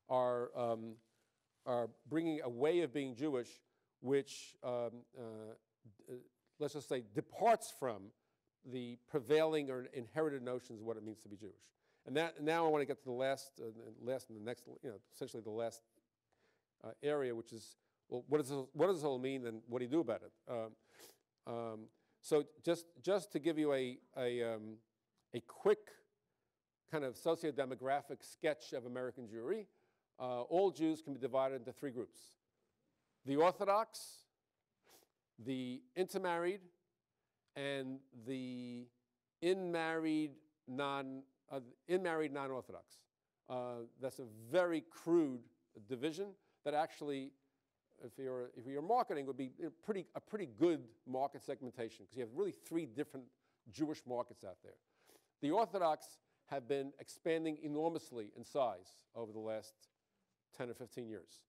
C: are bringing a way of being Jewish which, let's just say, departs from the prevailing or inherited notions of what it means to be Jewish. And now I want to get to the last and the next, essentially the last area, which is, well, what does this all mean, and what do you do about it? So just to give you a quick kind of socio-demographic sketch of American Jewry, all Jews can be divided into three groups: the Orthodox, the intermarried, and the in-married non-Orthodox. That's a very crude division that actually, if you're marketing, would be a pretty good market segmentation, because you have really three different Jewish markets out there. The Orthodox have been expanding enormously in size over the last 10 or 15 years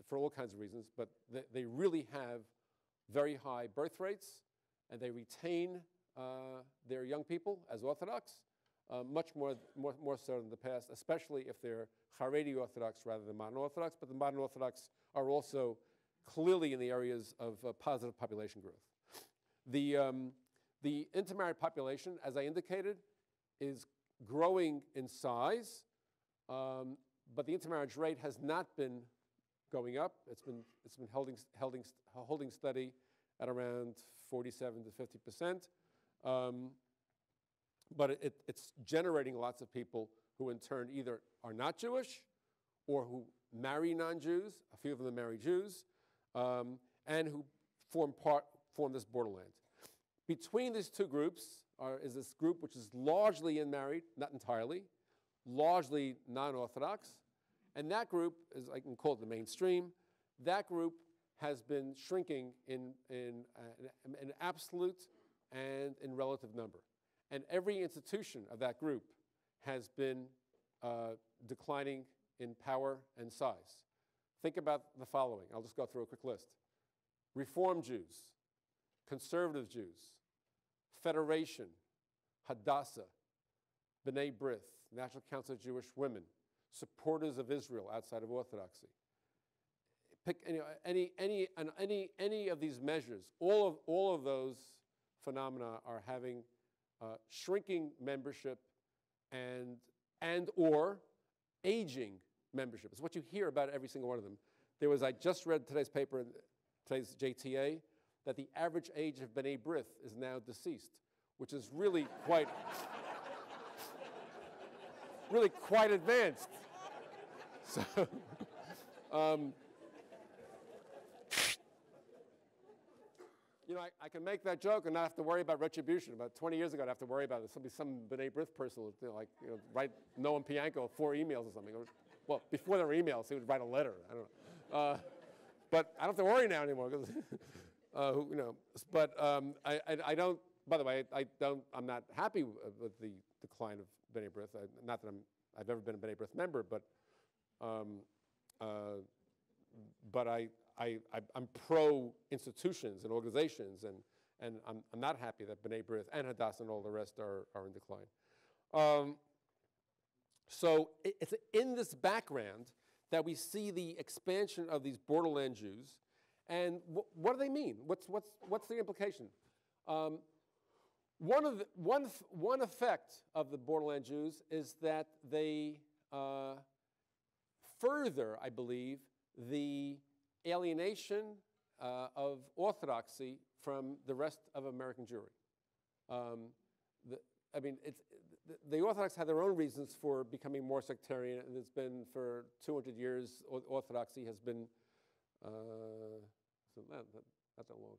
C: for all kinds of reasons, but they really have very high birth rates, and they retain their young people as Orthodox, much more so than the past, especially if they're Haredi Orthodox rather than modern Orthodox, but the modern Orthodox are also clearly in the areas of positive population growth. The intermarried population, as I indicated, is growing in size, but the intermarriage rate has not been going up. It's been holding steady at around 47 to 50%. But it's generating lots of people who in turn either are not Jewish or who marry non-Jews, a few of them marry Jews, and who form this borderland. Between these two groups is this group which is largely in-married, not entirely, largely non-Orthodox, and that group is, I can call it the mainstream. That group has been shrinking in absolute and in relative number. And every institution of that group has been declining in power and size. Think about the following. I'll just go through a quick list. Reform Jews, conservative Jews, Federation, Hadassah, B'nai B'rith, National Council of Jewish Women, supporters of Israel outside of Orthodoxy. Pick any of these measures. All of those phenomena are having shrinking membership and or aging membership. It's what you hear about every single one of them. I just read today's paper, today's JTA, that the average age of B'nai B'rith is now deceased, which is really quite, really quite advanced. So, I can make that joke and not have to worry about retribution. About 20 years ago, I'd have to worry about it. Some B'nai B'rith person would write Noam Pianko 4 emails or something. Well, before there were emails, he would write a letter. I don't know. But I don't have to worry now anymore. But I don't. By the way, I'm not happy with the decline of B'nai B'rith. Not that I've ever been a B'nai B'rith member, but I'm pro institutions and organizations, and I'm not happy that B'nai B'rith and Hadassah and all the rest are in decline. So it's in this background that we see the expansion of these borderland Jews, and what do they mean? What's the implication? One effect of the borderland Jews is that they further, I believe, the alienation of orthodoxy from the rest of American Jewry. The Orthodox have their own reasons for becoming more sectarian, and it's been for 200 years. Orthodoxy has been, not that long,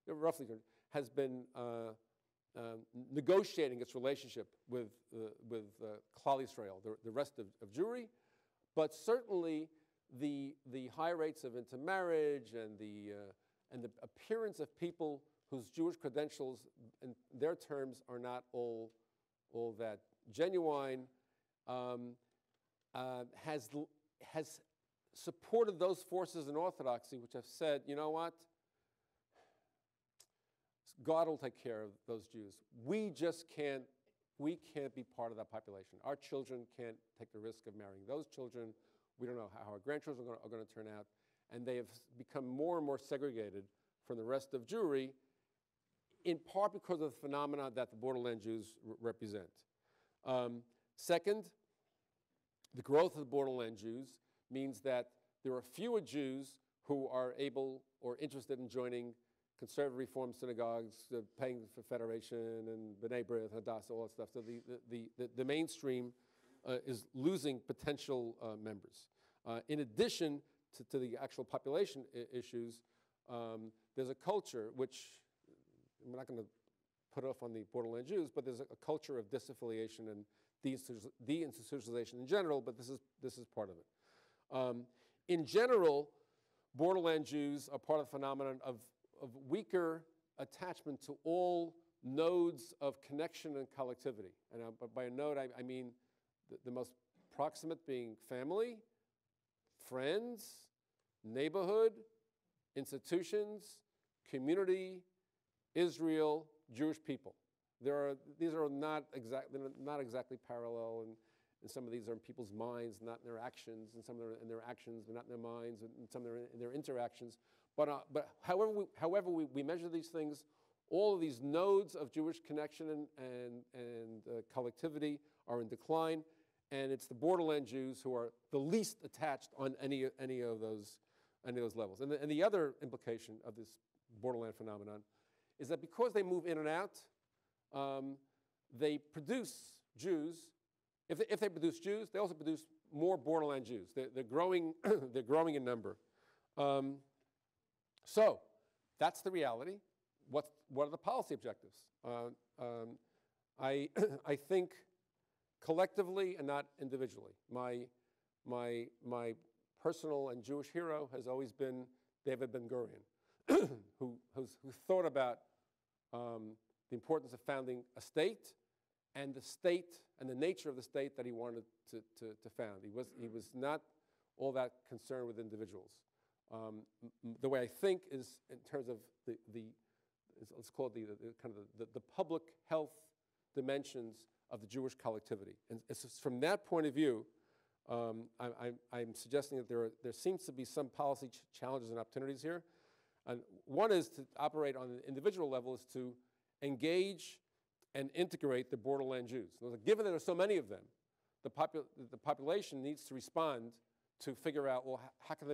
C: roughly, has been negotiating its relationship with Klal Yisrael, the rest of Jewry, but certainly the high rates of intermarriage and the appearance of people whose Jewish credentials, in their terms, are not all that genuine, has supported those forces in Orthodoxy which have said, you know what, God will take care of those Jews. We can't be part of that population. Our children can't take the risk of marrying those children. We don't know how our grandchildren are going to turn out. And they have become more and more segregated from the rest of Jewry, in part because of the phenomena that the borderland Jews represent. Second, the growth of the borderland Jews means that there are fewer Jews who are able or interested in joining conservative Reform synagogues, paying for Federation and B'nai B'rith, Hadassah, all that stuff. So the mainstream is losing potential members. In addition to the actual population issues, there's a culture which, I'm not going to put off on the borderland Jews, but there's a culture of disaffiliation and deinstitutionalization in general, but this is part of it. In general, borderland Jews are part of the phenomenon of weaker attachment to all nodes of connection and collectivity. And by a node, I mean the most proximate being family, friends, neighborhood, institutions, community, Israel, Jewish people. These are not exactly parallel, and some of these are in people's minds, not in their actions, and some are in their actions, but not in their minds, and some are in their interactions. But however we measure these things, all of these nodes of Jewish connection and collectivity are in decline, and it's the borderland Jews who are the least attached on any of those levels. And the other implication of this borderland phenomenon is that because they move in and out, they produce Jews. If they produce Jews, they also produce more borderland Jews. They're growing. They're growing in number. So that's the reality. What are the policy objectives? I think collectively and not individually. My personal and Jewish hero has always been David Ben-Gurion, who thought about the importance of founding a state and the nature of the state that he wanted to found. He was not all that concerned with individuals. The way I think is in terms of let's call it the public health dimensions of the Jewish collectivity. And it's from that point of view, I'm suggesting that there seems to be some policy challenges and opportunities here. And one is to operate on an individual level, is to engage and integrate the borderland Jews. Given that there are so many of them, the population needs to respond to figure out, well, how can they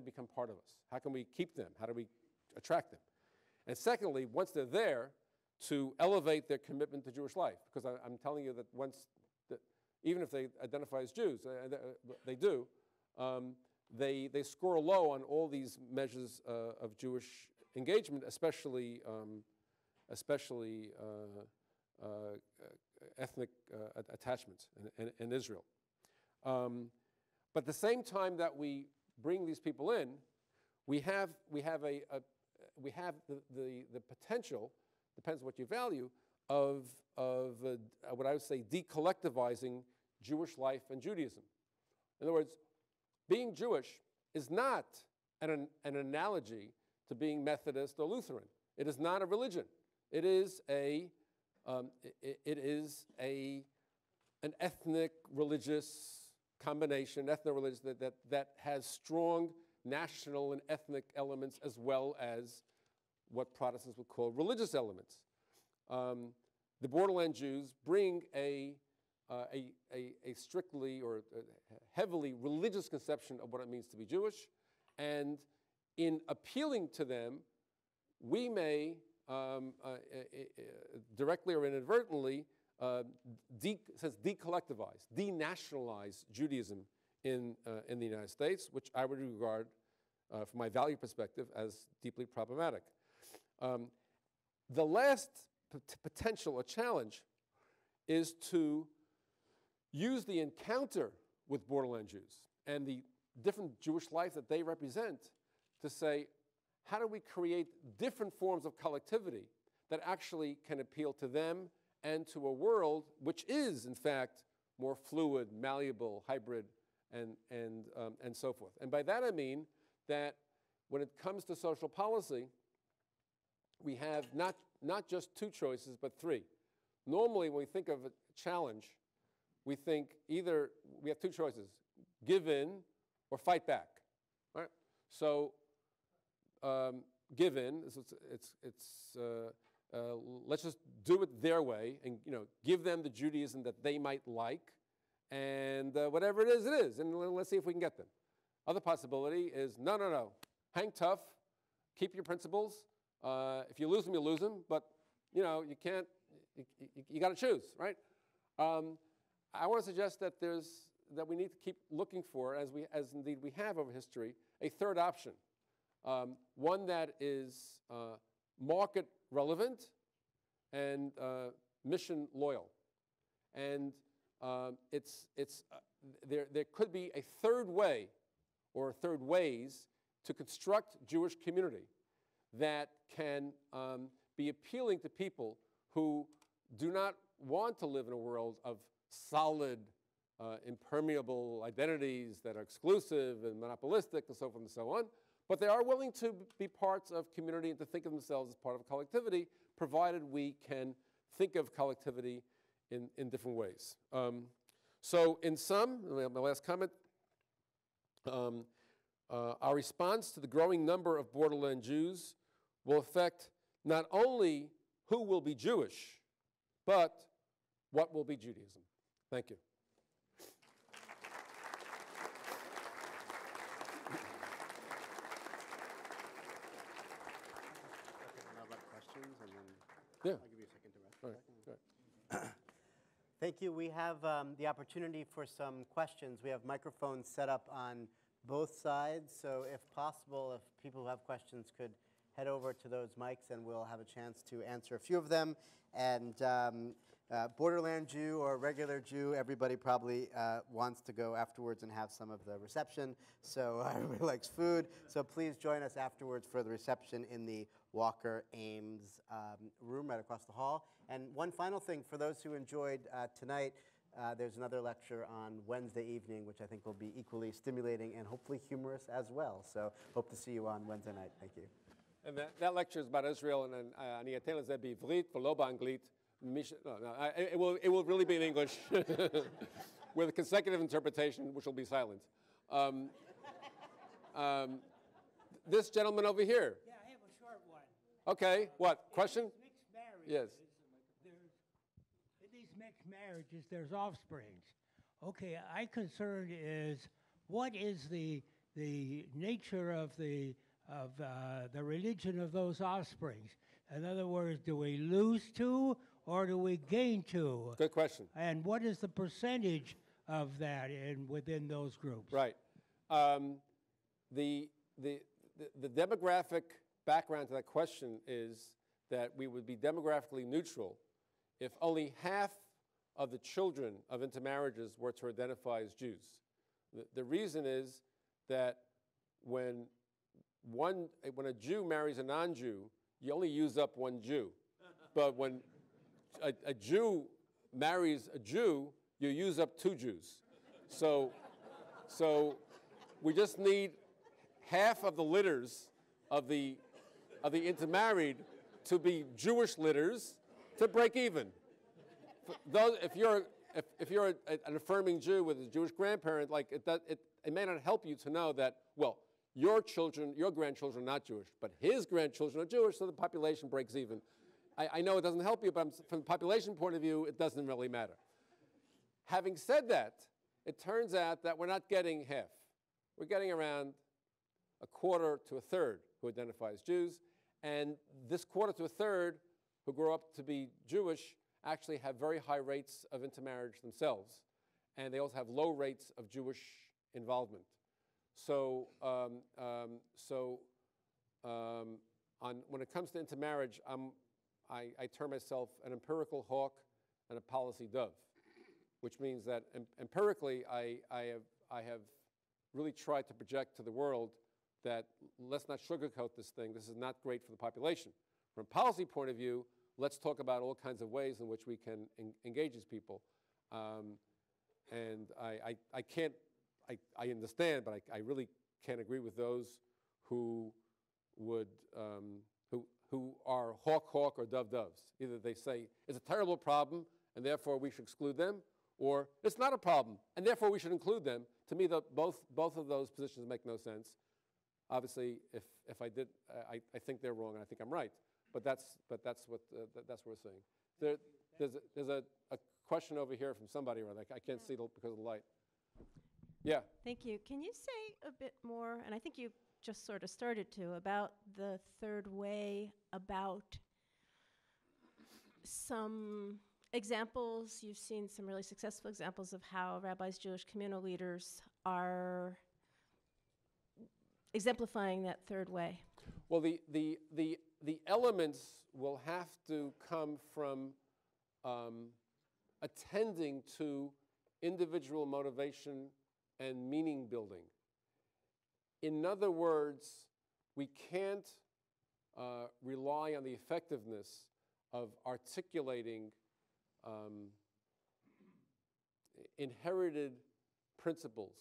C: become part of us? How can we keep them? How do we attract them? And secondly, once they're there, to elevate their commitment to Jewish life. Because I'm telling you that even if they identify as Jews, they do, they score low on all these measures of Jewish engagement, especially ethnic attachments in Israel. But at the same time that we bring these people in, we have we have the potential, depends what you value, of what I would say decollectivizing Jewish life and Judaism. In other words, being Jewish is not an analogy to being Methodist or Lutheran. It is not a religion. It is an ethnic religious combination, ethno-religious that has strong national and ethnic elements as well as what Protestants would call religious elements. The Borderland Jews bring a strictly or heavily religious conception of what it means to be Jewish, and in appealing to them, we may directly or inadvertently decollectivize, denationalize Judaism in the United States, which I would regard, from my value perspective, as deeply problematic. The last potential or challenge is to use the encounter with Borderland Jews and the different Jewish life that they represent to say, how do we create different forms of collectivity that actually can appeal to them and to a world which is, in fact, more fluid, malleable, hybrid, and so forth. And by that I mean that when it comes to social policy, we have not just two choices, but three. Normally, when we think of a challenge, we think either we have two choices: give in or fight back. Right? So, give in. Let's just do it their way, and give them the Judaism that they might like, and whatever it is, and let's see if we can get them. Other possibility is no. Hang tough, keep your principles. If you lose them, you lose them, but you can't. You got to choose, right? I want to suggest that we need to keep looking for, as indeed we have over history, a third option, one that is market relevant and mission loyal, and there could be a third way or third ways to construct Jewish community that can be appealing to people who do not want to live in a world of solid, impermeable identities that are exclusive and monopolistic and so forth and so on, but they are willing to be parts of community and to think of themselves as part of a collectivity, provided we can think of collectivity in different ways. So in sum, my last comment, our response to the growing number of Borderland Jews will affect not only who will be Jewish, but what will be Judaism. Thank you. Yeah.
B: I'll give you a second to rest.
C: All right.
B: Thank you. We have the opportunity for some questions. We have microphones set up on both sides, so if possible, if people who have questions could head over to those mics and we'll have a chance to answer a few of them. And Borderland Jew or regular Jew, everybody probably wants to go afterwards and have some of the reception, so everybody likes food. So please join us afterwards for the reception in the Walker Ames room right across the hall. And one final thing, for those who enjoyed tonight, there's another lecture on Wednesday evening, which I think will be equally stimulating and hopefully humorous as well. So hope to see you on Wednesday night. Thank you.
C: And that lecture is about Israel, and אני אתן לזה בעברית ולא באנגלית. It will really be in English with a consecutive interpretation, which will be silent. This gentleman over here.
D: Yeah, I have a short one.
C: Okay, what? Question?
D: Mixed marriages.
C: Yes.
D: In these mixed marriages, there's offsprings. Okay, my concern is, what is the nature of the religion of those offsprings? In other words, do we lose two or do we gain two?
C: Good question.
D: And what is the percentage of that within those groups?
C: Right. The demographic background to that question is that we would be demographically neutral if only half of the children of intermarriages were to identify as Jews. The reason is that when when a Jew marries a non-Jew, you only use up one Jew. But when a Jew marries a Jew, you use up two Jews. So we just need half of the litters of the intermarried to be Jewish litters to break even. If you're an affirming Jew with a Jewish grandparent, like it may not help you to know that, well, your grandchildren are not Jewish, but his grandchildren are Jewish, so the population breaks even. I know it doesn't help you, but from the population point of view, it doesn't really matter. Having said that, it turns out that we're not getting half. We're getting around a quarter to a third who identify as Jews, and this quarter to a third who grow up to be Jewish actually have very high rates of intermarriage themselves, and they also have low rates of Jewish involvement. So, when it comes to intermarriage, I term myself an empirical hawk and a policy dove, which means that empirically I have really tried to project to the world that let's not sugarcoat this thing. This is not great for the population. From a policy point of view, let's talk about all kinds of ways in which we can engage these people. And I understand, but I really can't agree with those who would, who are hawk or doves. Either they say it's a terrible problem and therefore we should exclude them, or it's not a problem and therefore we should include them. To me, both of those positions make no sense. Obviously, if I did, I think they're wrong and I think I'm right. But that's what we're saying. There's a question over here from somebody, or I can't see because of the light. Yeah.
E: Thank you. Can you say a bit more, and I think you just sort of started to, about the third way, about some examples? You've seen some really successful examples of how rabbis, Jewish communal leaders are exemplifying that third way.
C: Well, the elements will have to come from attending to individual motivation and meaning building. In other words, we can't rely on the effectiveness of articulating inherited principles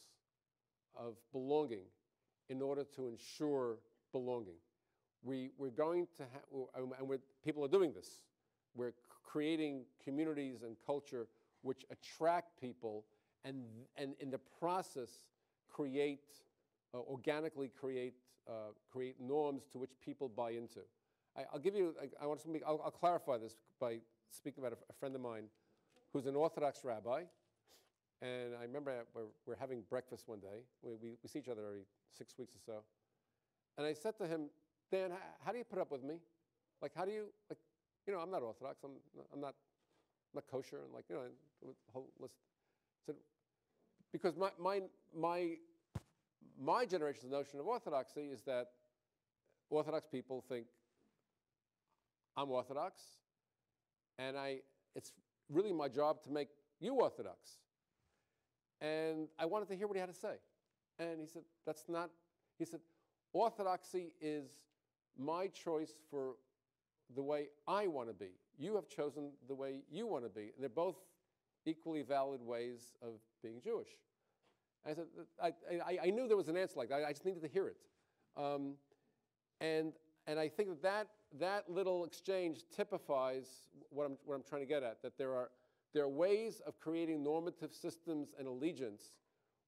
C: of belonging in order to ensure belonging. We're going to and people are doing this. We're creating communities and culture which attract people and in the process organically create norms to which people buy into. I'll clarify this by speaking about a friend of mine who's an Orthodox rabbi. And I remember we're having breakfast one day. We see each other every 6 weeks or so. And I said to him, Dan, how do you put up with me? Like, how do you, like, I'm not Orthodox. I'm not kosher. And the whole list. I said, because my generation's notion of orthodoxy is that Orthodox people think I'm Orthodox, and it's really my job to make you Orthodox. And I wanted to hear what he had to say. And he said, he said, orthodoxy is my choice for the way I want to be. You have chosen the way you want to be. And they're both equally valid ways of being Jewish. And I said, I knew there was an answer like that. I just needed to hear it. And I think that little exchange typifies what I'm trying to get at, that there are ways of creating normative systems and allegiance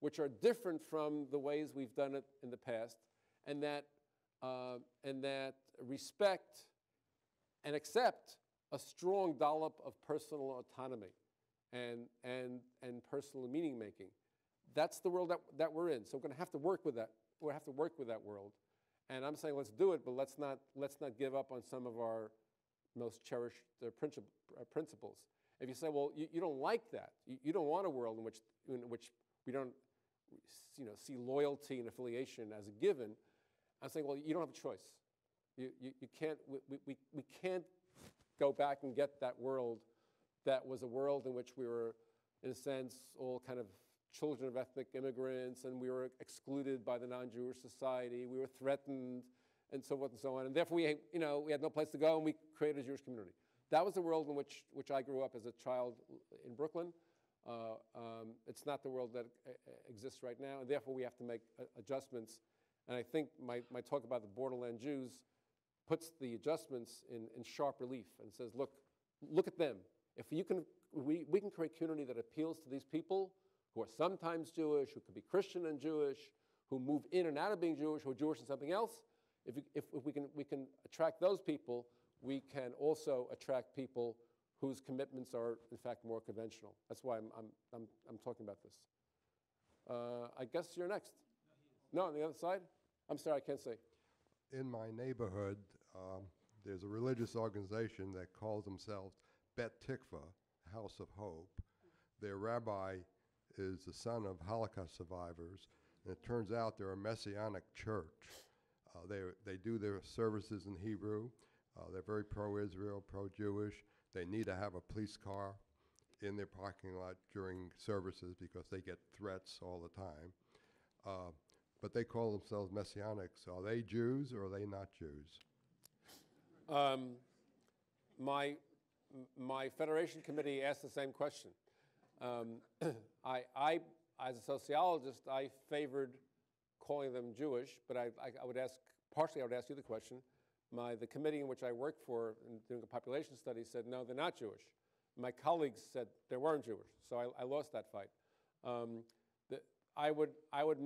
C: which are different from the ways we've done it in the past, and that respect and accept a strong dollop of personal autonomy and personal meaning making. That's the world that we're in. So we're going to have to work with that. We'll have to work with that world. And I'm saying let's do it, but let's not give up on some of our most cherished principles. If you say, well, you don't like that, you don't want a world in which we don't see loyalty and affiliation as a given, I'm saying, well, you don't have a choice. You can't. We can't go back and get that world that was a world in which we were, in a sense, all kind of children of ethnic immigrants, and we were excluded by the non-Jewish society. We were threatened, and so forth and so on. And therefore, we had no place to go, and we created a Jewish community. That was the world in which I grew up as a child in Brooklyn. It's not the world that exists right now, and therefore we have to make adjustments. And I think my talk about the Borderland Jews puts the adjustments in sharp relief and says, look at them. If we can create a community that appeals to these people who are sometimes Jewish, who could be Christian and Jewish, who move in and out of being Jewish, who are Jewish and something else. If we can attract those people, we can also attract people whose commitments are, in fact, more conventional. That's why I'm talking about this. I guess you're next. No, on the other side? I'm sorry, I can't say.
F: In my neighborhood, there's a religious organization that calls themselves Bet Tikva, House of Hope. Their rabbi is the son of Holocaust survivors, and it turns out they're a Messianic church. They do their services in Hebrew. They're very pro-Israel, pro-Jewish. They need to have a police car in their parking lot during services because they get threats all the time. But they call themselves Messianics. Are they Jews or are they not Jews?
C: My Federation committee asked the same question. I, as a sociologist, I favored calling them Jewish, but I would ask you the question. The committee in which I worked for in doing a population study said, no, they're not Jewish. My colleagues said they weren't Jewish, so I lost that fight. I would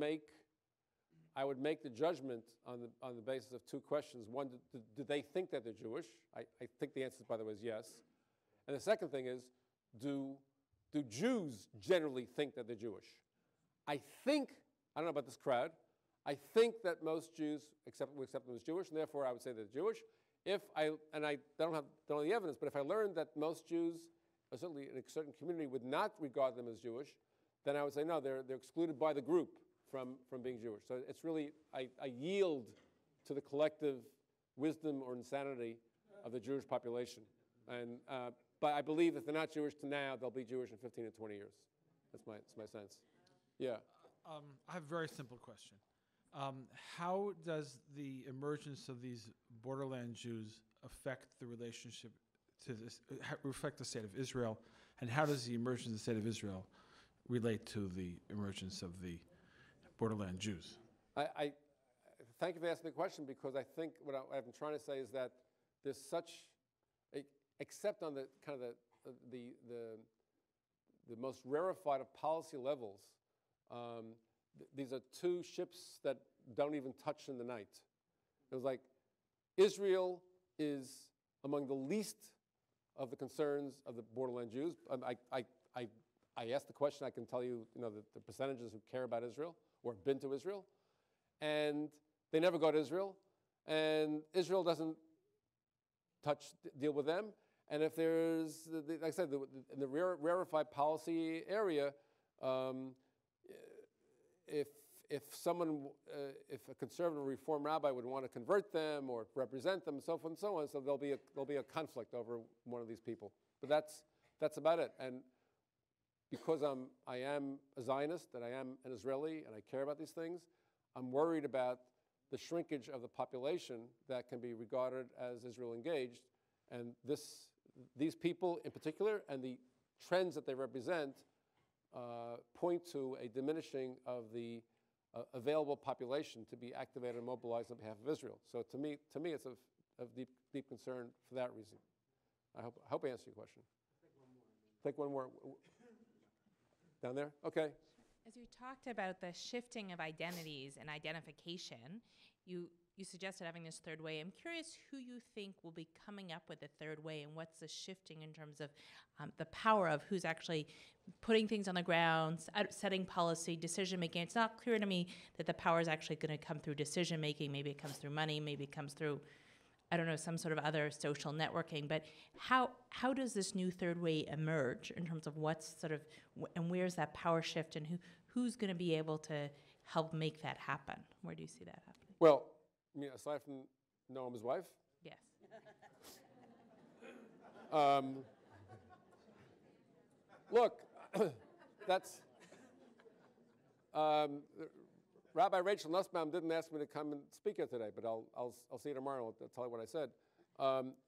C: make the judgment on the basis of two questions. One, do they think that they're Jewish? I think the answer, by the way, is yes. And the second thing is, do Jews generally think that they're Jewish? I don't know about this crowd, I think that most Jews accept them as Jewish, and therefore I would say they're Jewish. I don't have the evidence, but if I learned that most Jews, or certainly in a certain community, would not regard them as Jewish, then I would say no, they're excluded by the group from being Jewish. So it's really, I yield to the collective wisdom or insanity of the Jewish population. And but I believe if they're not Jewish to now, they'll be Jewish in 15 and 20 years. That's my sense. Yeah.
G: I have a very simple question. How does the emergence of these Borderland Jews affect the relationship to this, reflect the state of Israel, and how does the emergence of the state of Israel relate to the emergence of the Borderland Jews?
C: I thank you for asking the question, because I think what I've been trying to say is that there's such, except on the kind of the most rarefied of policy levels, these are two ships that don't even touch in the night. It was like Israel is among the least of the concerns of the Borderland Jews. I asked the question. I can tell you, the percentages who care about Israel or have been to Israel, and they never go to Israel, and Israel doesn't deal with them. And if there's, like I said, in the rarefied policy area, if a conservative reform rabbi would want to convert them or represent them, and so forth and so on, so there'll be a conflict over one of these people. But that's about it. And because I am a Zionist and I am an Israeli and I care about these things, I'm worried about the shrinkage of the population that can be regarded as Israel engaged, and these people in particular and the trends that they represent point to a diminishing of the available population to be activated and mobilized on behalf of Israel. So to me, it's of deep concern for that reason. I hope I answered your question. Take one more. Down there? Okay.
H: As you talked about the shifting of identities and identification, you suggested having this third way. I'm curious who you think will be coming up with the third way, and what's the shifting in terms of the power of who's actually putting things on the ground, setting policy, decision-making. It's not clear to me that the power is actually going to come through decision-making. Maybe it comes through money. Maybe it comes through, I don't know, some sort of other social networking. But how does this new third way emerge in terms of what's sort of, and where's that power shift, and who's going to be able to help make that happen? Where do you see that happening?
C: Well, I mean, aside from Noam's wife?
H: Yes.
C: Look, that's Rabbi Rachel Nussbaum didn't ask me to come and speak here today, but I'll see you tomorrow. I'll tell you what I said.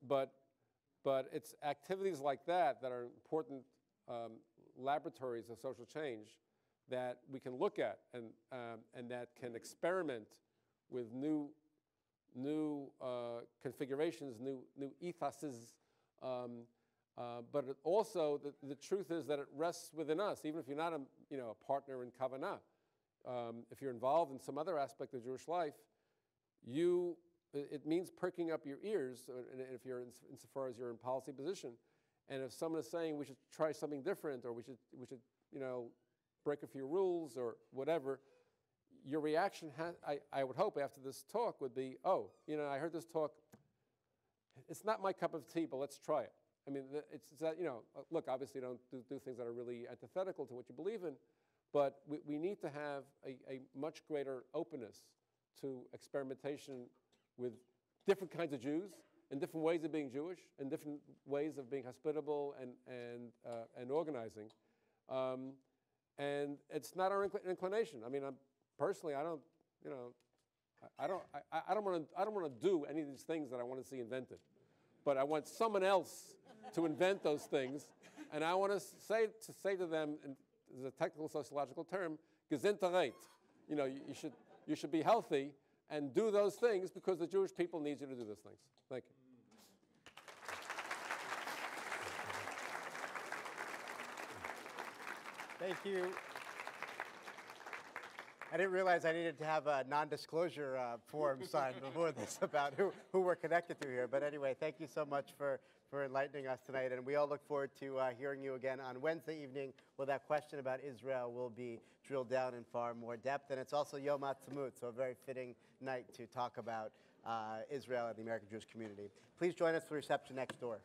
C: But it's activities like that that are important laboratories of social change that we can look at and that can experiment with new configurations, new ethoses. But also, the truth is that it rests within us, even if you're not a partner in Kavanah. If you're involved in some other aspect of Jewish life, it means perking up your ears, and if you're insofar as you're in policy position. And if someone is saying we should try something different, or we should break a few rules or whatever, your reaction, I would hope after this talk would be, oh, I heard this talk. It's not my cup of tea, but let's try it. I mean, it's that, look, obviously don't do things that are really antithetical to what you believe in, but we need to have a much greater openness to experimentation with different kinds of Jews and different ways of being Jewish and different ways of being hospitable and organizing. And it's not our inclination. I mean, personally, I don't want to do any of these things that I want to see invented, but I want someone else to invent those things, and I want to say to them, and there's a technical sociological term, Gesundheit. You should be healthy and do those things because the Jewish people need you to do those things. Thank you.
B: Thank you. I didn't realize I needed to have a non-disclosure form signed before this about who we're connected to here. But anyway, thank you so much for enlightening us tonight. And we all look forward to hearing you again on Wednesday evening, where that question about Israel will be drilled down in far more depth. And it's also Yom Ha'atzmaut, so a very fitting night to talk about Israel and the American Jewish community. Please join us for reception next door.